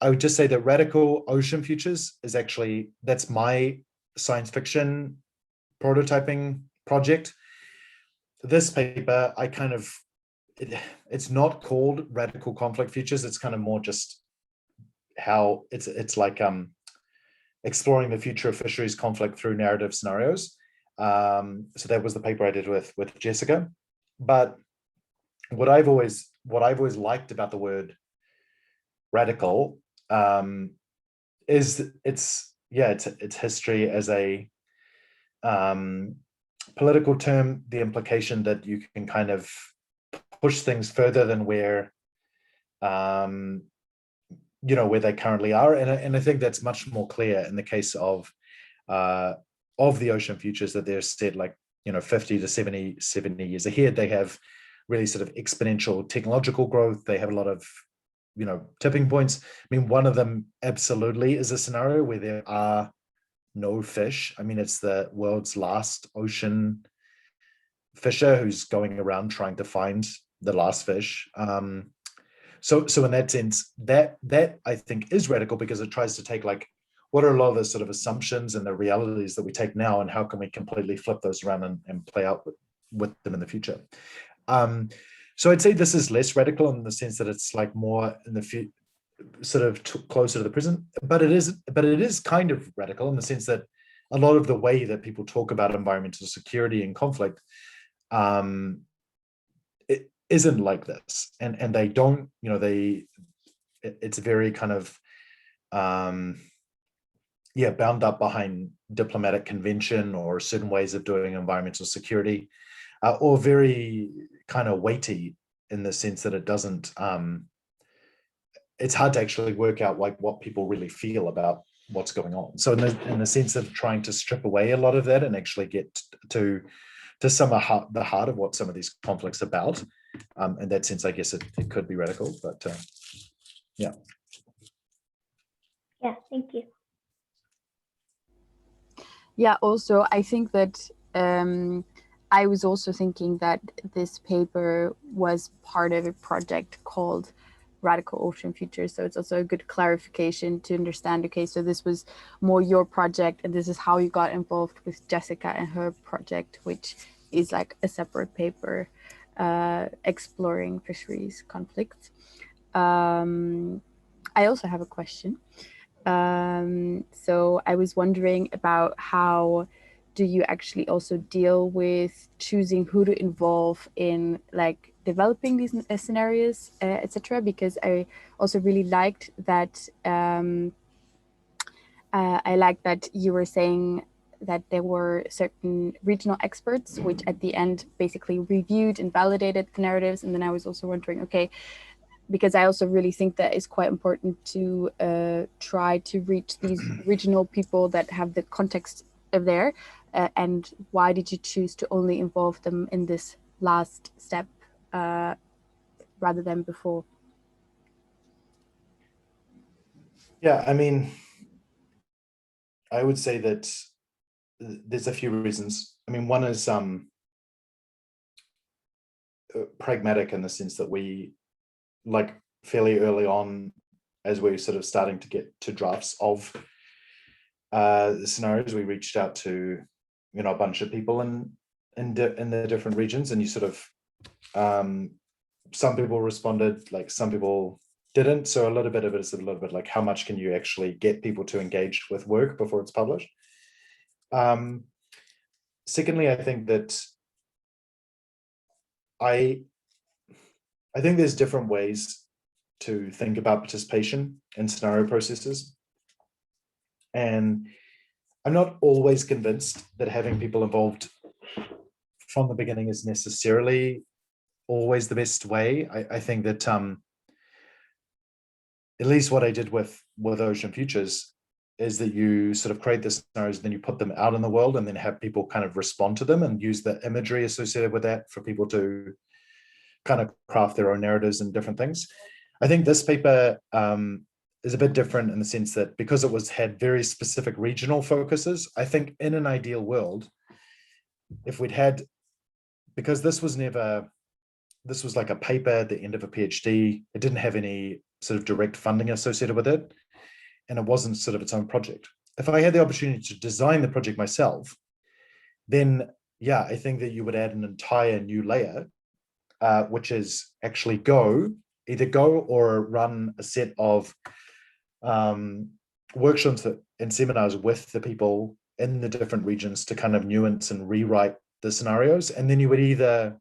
would just say that Radical Ocean Futures is actually, that's my science fiction prototyping project. This paper, I kind of, it's not called Radical Conflict Futures. It's kind of more just how it's like exploring the future of fisheries conflict through narrative scenarios. So that was the paper I did with Jessica. But what I've always liked about the word radical is its history as a political term, the implication that you can kind of push things further than where where they currently are, and I think that's much more clear in the case of the ocean futures, that they're set like 50 to 70 years ahead. They have really sort of exponential technological growth. They have a lot of tipping points. I mean, one of them absolutely is a scenario where there are no fish. I mean, it's the world's last ocean fisher who's going around trying to find the last fish. So in that sense, that I think is radical, because it tries to take like, what are a lot of the sort of assumptions and the realities that we take now, and how can we completely flip those around and play out with them in the future. So I'd say this is less radical in the sense that it's like more in the sort of closer to the present, but it is kind of radical in the sense that a lot of the way that people talk about environmental security and conflict, it isn't like this, and they don't, it's very kind of bound up behind diplomatic convention or certain ways of doing environmental security, or very kind of weighty in the sense that it doesn't, it's hard to actually work out like what people really feel about what's going on. So in the sense of trying to strip away a lot of that and actually get to some of the heart of what some of these conflicts are about, in that sense, I guess it could be radical, but yeah. Yeah, thank you. Yeah, also, I think that I was also thinking that this paper was part of a project called Radical Ocean Futures. So it's also a good clarification to understand, okay, so this was more your project, and this is how you got involved with Jessica and her project, which is like a separate paper exploring fisheries conflicts. I also have a question. So I was wondering about how do you actually also deal with choosing who to involve in like developing these scenarios, etc. Because I also really liked that I like that you were saying that there were certain regional experts which at the end basically reviewed and validated the narratives. And then I was also wondering, okay, because I also really think that it's quite important to try to reach these regional people that have the context of there. And why did you choose to only involve them in this last step rather than before? Yeah, I mean, I would say that there's a few reasons. I mean, one is pragmatic in the sense that we, like fairly early on, as we're sort of starting to get to drafts of the scenarios, we reached out to a bunch of people in the different regions, and you sort of some people responded, like some people didn't. So a little bit of it is a little bit like, how much can you actually get people to engage with work before it's published? secondly, I think that I think there's different ways to think about participation in scenario processes. And I'm not always convinced that having people involved from the beginning is necessarily always the best way. I think that at least what I did with Ocean Futures is that you sort of create the scenarios, then you put them out in the world and then have people kind of respond to them and use the imagery associated with that for people to kind of craft their own narratives and different things. I think this paper is a bit different in the sense that because it had very specific regional focuses, I think in an ideal world, if we'd had, because this was like a paper at the end of a PhD, it didn't have any sort of direct funding associated with it, and it wasn't sort of its own project. If I had the opportunity to design the project myself, then yeah, I think that you would add an entire new layer, which is actually either go or run a set of workshops and seminars with the people in the different regions to kind of nuance and rewrite the scenarios. And then you would either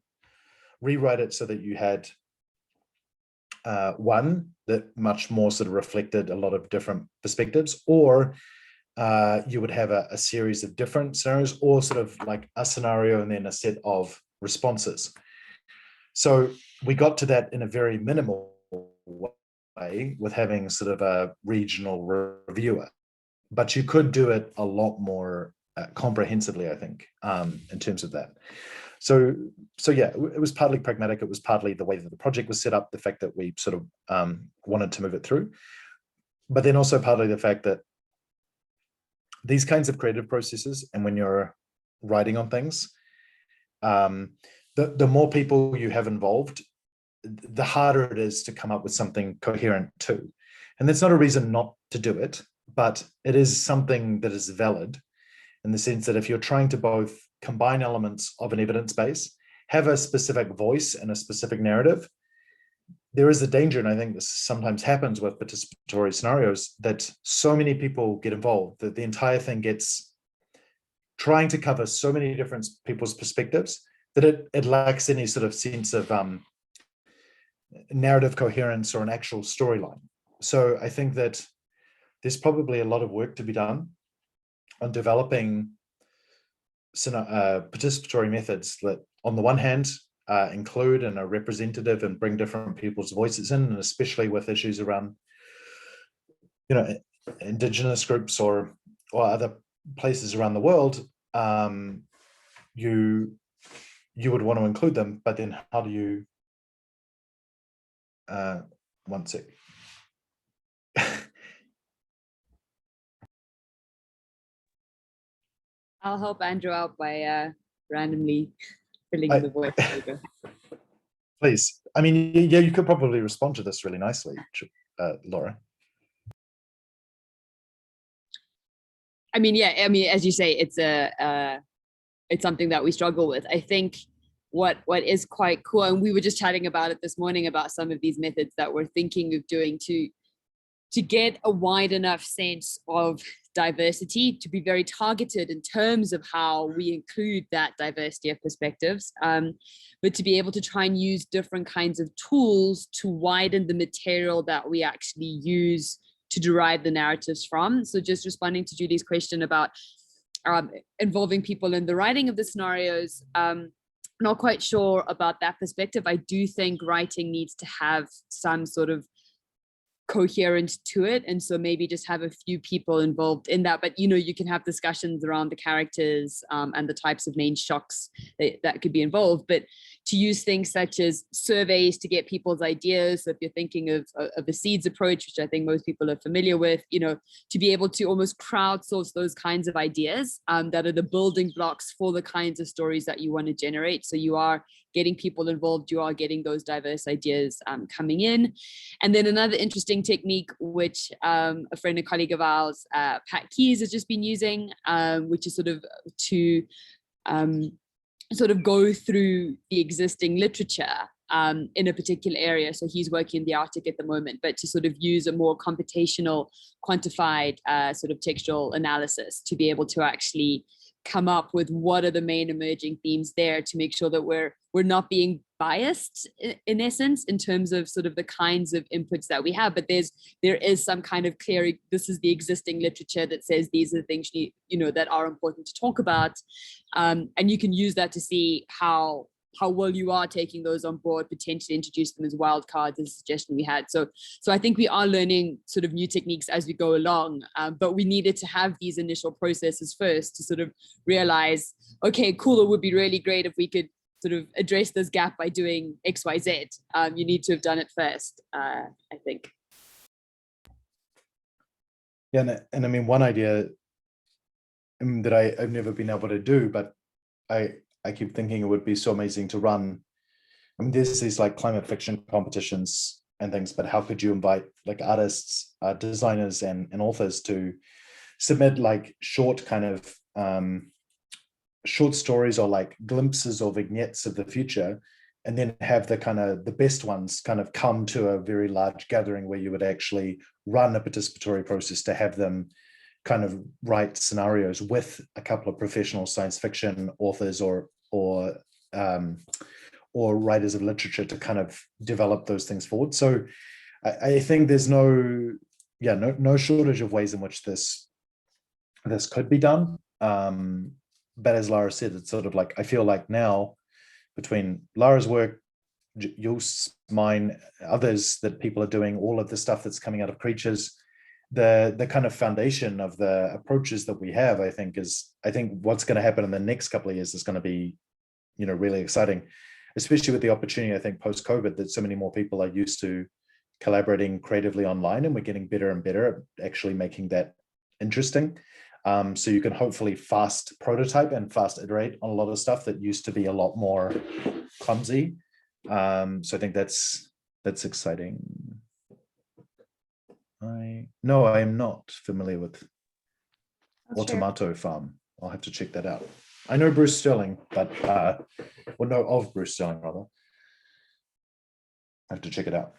rewrite it so that you had one that much more sort of reflected a lot of different perspectives, or you would have a series of different scenarios, or sort of like a scenario and then a set of responses. So we got to that in a very minimal way with having sort of a regional reviewer, but you could do it a lot more comprehensively, I think, in terms of that. So yeah, it was partly pragmatic. It was partly the way that the project was set up, the fact that we sort of wanted to move it through, but then also partly the fact that these kinds of creative processes, and when you're writing on things, the more people you have involved, the harder it is to come up with something coherent too. And that's not a reason not to do it, but it is something that is valid in the sense that if you're trying to both combine elements of an evidence base, have a specific voice and a specific narrative, there is a danger, and I think this sometimes happens with participatory scenarios, that so many people get involved that the entire thing gets trying to cover so many different people's perspectives that it lacks any sort of sense of narrative coherence or an actual storyline. So I think that there's probably a lot of work to be done on developing participatory methods that, on the one hand, include and are representative and bring different people's voices in, and especially with issues around, indigenous groups or other places around the world, you would want to include them, but then how do you, one sec. I'll help Andrew out by randomly filling in the voice. Please. I mean, yeah, you could probably respond to this really nicely, Laura. I mean, yeah, as you say, it's something that we struggle with. I think what is quite cool, and we were just chatting about it this morning about some of these methods that we're thinking of doing to get a wide enough sense of diversity, to be very targeted in terms of how we include that diversity of perspectives, but to be able to try and use different kinds of tools to widen the material that we actually use to derive the narratives from. So just responding to Julie's question about involving people in the writing of the scenarios, not quite sure about that perspective. I do think writing needs to have some sort of coherent to it, and so maybe just have a few people involved in that, but you can have discussions around the characters and the types of main shocks that could be involved, but to use things such as surveys to get people's ideas. So if you're thinking of a seeds approach, which I think most people are familiar with, to be able to almost crowdsource those kinds of ideas that are the building blocks for the kinds of stories that you want to generate. So you are getting people involved, you are getting those diverse ideas coming in. And then another interesting technique, which a friend and colleague of ours, Pat Keyes, has just been using, which is sort of to go through the existing literature in a particular area. So he's working in the Arctic at the moment, but to sort of use a more computational, quantified sort of textual analysis to be able to actually come up with what are the main emerging themes there to make sure that we're not being biased in essence in terms of sort of the kinds of inputs that we have, but there is some kind of clear, this is the existing literature that says these are the things that are important to talk about, and you can use that to see how well you are taking those on board, potentially introduce them as wild cards, as a suggestion we had. So I think we are learning sort of new techniques as we go along, but we needed to have these initial processes first to sort of realize, okay, cool, it would be really great if we could sort of address this gap by doing X, Y, Z. You need to have done it first, I think. Yeah, and I mean, one idea that I've never been able to do, but I keep thinking it would be so amazing to run. I mean, there's these like climate fiction competitions and things, but how could you invite like artists, designers, and authors to submit like short kind of short stories or like glimpses or vignettes of the future, and then have the best ones kind of come to a very large gathering where you would actually run a participatory process to have them kind of write scenarios with a couple of professional science fiction authors or writers of literature to kind of develop those things forward. So I think there's no shortage of ways in which this could be done. But as Lara said, it's sort of like, I feel like now between Lara's work, Joost's, mine, others that people are doing, all of the stuff that's coming out of Creatures, the kind of foundation of the approaches that we have, I think what's going to happen in the next couple of years is going to be, really exciting, especially with the opportunity, I think, post-COVID, that so many more people are used to collaborating creatively online, and we're getting better and better at actually making that interesting. So you can hopefully fast prototype and fast iterate on a lot of stuff that used to be a lot more clumsy. So I think that's exciting. I am not familiar with Automato Farm. I'll have to check that out. I know Bruce Sterling, but know of Bruce Sterling rather. I have to check it out.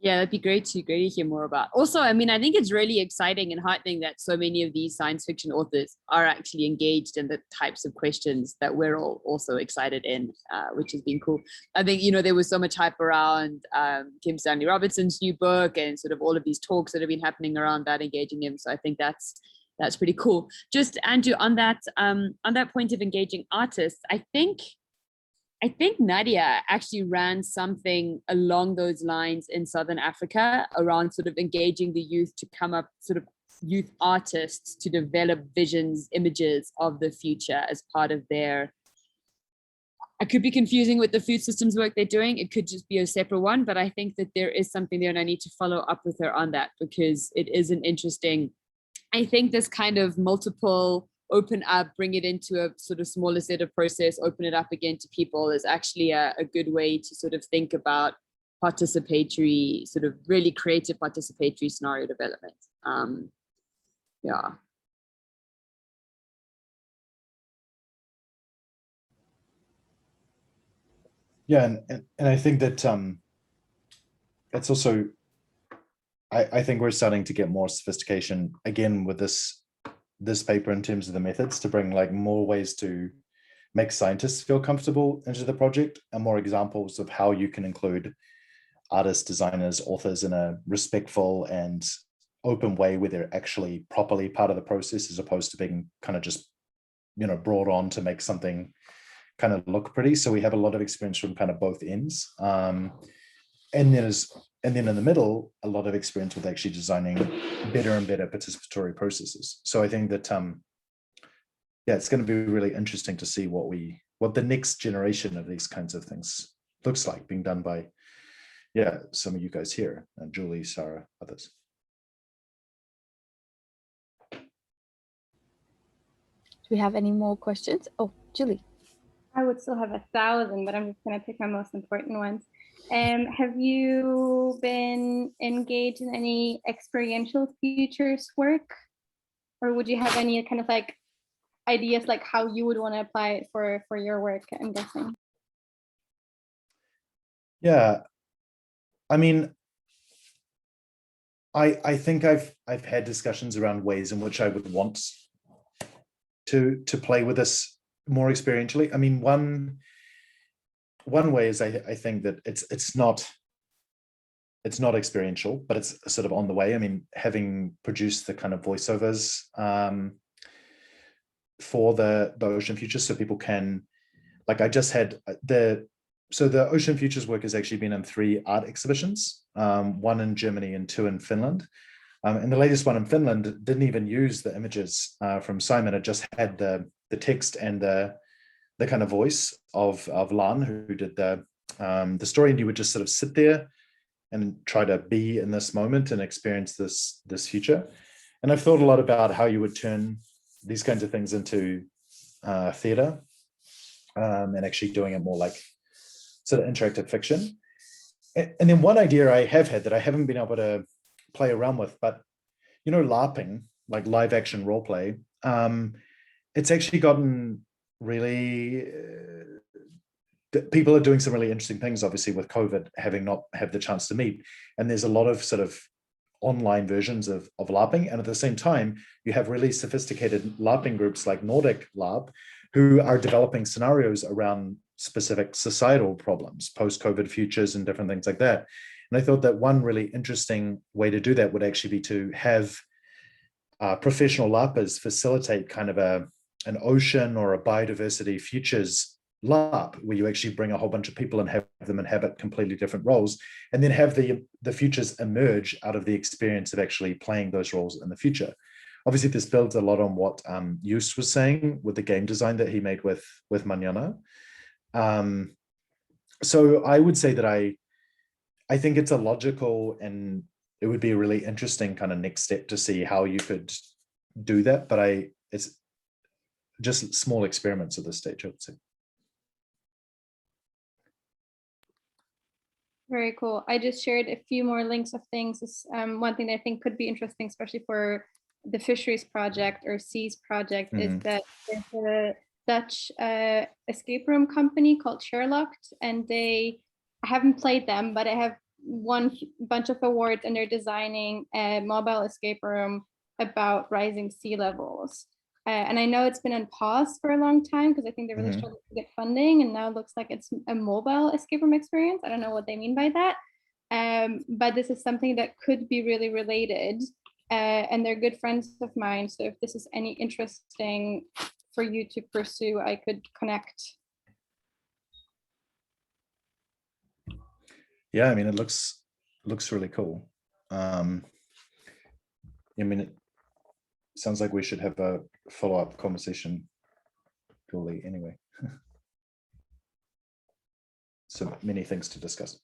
Yeah, that'd be great to hear more about. Also, I mean, I think it's really exciting and heartening that so many of these science fiction authors are actually engaged in the types of questions that we're all also excited in, which has been cool. I think, there was so much hype around Kim Stanley Robinson's new book and sort of all of these talks that have been happening around that, engaging him. So I think that's pretty cool. Just, Andrew, on that point of engaging artists, I think Nadia actually ran something along those lines in Southern Africa around sort of engaging the youth to come up, sort of youth artists to develop visions, images of the future as part of their, I could be confusing with the food systems work they're doing. It could just be a separate one, but I think that there is something there and I need to follow up with her on that because it is an interesting, I think this kind of multiple open up, bring it into a sort of smaller set of process, open it up again to people is actually a good way to sort of think about participatory, sort of really creative participatory scenario development. Yeah. Yeah, and I think that it's also, I think we're starting to get more sophistication again with this paper in terms of the methods to bring like more ways to make scientists feel comfortable into the project and more examples of how you can include artists, designers, authors in a respectful and open way where they're actually properly part of the process as opposed to being kind of just, brought on to make something kind of look pretty. So we have a lot of experience from kind of both ends. And then in the middle, a lot of experience with actually designing better and better participatory processes. So I think that, it's going to be really interesting to see what the next generation of these kinds of things looks like being done by, some of you guys here, and Julie, Sarah, others. Do we have any more questions? Oh, Julie. I would still have 1,000, but I'm just going to pick my most important ones. Have you been engaged in any experiential futures work? Or would you have any kind of like ideas like how you would want to apply it for your work, I'm guessing? Yeah, I mean, I think I've had discussions around ways in which I would want to play with this more experientially. I mean, one way is I think that it's not experiential, but it's sort of on the way. I mean, having produced the kind of voiceovers for the Ocean Futures, so people can, like, I just had the Ocean Futures work has actually been in 3 art exhibitions, 1 in Germany and 2 in Finland. And the latest one in Finland didn't even use the images from Simon. It just had the text and the kind of voice of Lan, who did the story, and you would just sort of sit there and try to be in this moment and experience this future. And I've thought a lot about how you would turn these kinds of things into theatre, and actually doing it more like sort of interactive fiction. And then one idea I have had that I haven't been able to play around with, but you know, LARPing, like live action role play, it's actually gotten really people are doing some really interesting things, obviously, with COVID, having not had the chance to meet. And there's a lot of sort of online versions of LARPing. And at the same time, you have really sophisticated LARPing groups like Nordic LARP, who are developing scenarios around specific societal problems, post-COVID futures and different things like that. And I thought that one really interesting way to do that would actually be to have professional LARPers facilitate kind of an ocean or a biodiversity futures LARP, where you actually bring a whole bunch of people and have them inhabit completely different roles, and then have the futures emerge out of the experience of actually playing those roles in the future. Obviously, this builds a lot on what Joost was saying with the game design that he made with Manana. So I would say that I think it's a logical, and it would be a really interesting kind of next step to see how you could do that. But it's just small experiments at this stage, I would say. Very cool. I just shared a few more links of things. One thing that I think could be interesting, especially for the Fisheries project or Seas project, is that there's a Dutch escape room company called Sherlocked, and I haven't played them, but I have won a bunch of awards, and they're designing a mobile escape room about rising sea levels. And I know it's been on pause for a long time because I think they really struggled to get funding, and now it looks like it's a mobile escape room experience. I don't know what they mean by that, but this is something that could be really related, and they're good friends of mine. So if this is any interesting for you to pursue, I could connect. Yeah, I mean, it looks really cool. I mean, it sounds like we should have a follow-up conversation, Julie, anyway. So many things to discuss.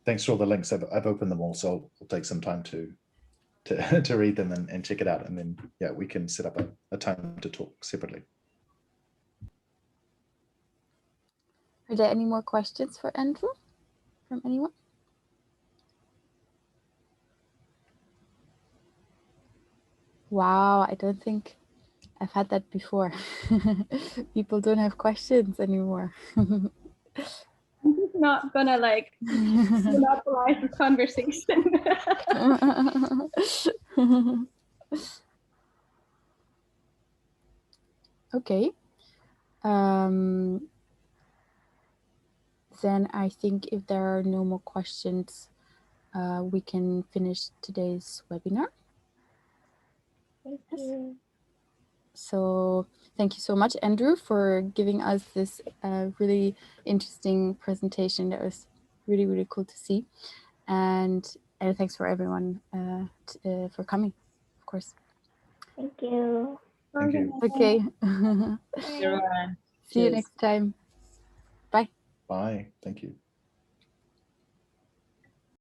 Thanks for all the links. I've opened them all, so it'll take some time to read them and check it out. And then, yeah, we can set up a time to talk separately. Are there any more questions for Andrew from anyone? Wow, I don't think I've had that before. People don't have questions anymore. I'm just not gonna like monopolize the conversation. Okay. Then I think if there are no more questions, we can finish today's webinar. Thank you. So thank you so much, Andrew, for giving us this really interesting presentation. That was really, really cool to see. And thanks for everyone for coming, of course. Thank you. Thank you. Okay. Everyone. See you next time. Bye. Bye. Thank you.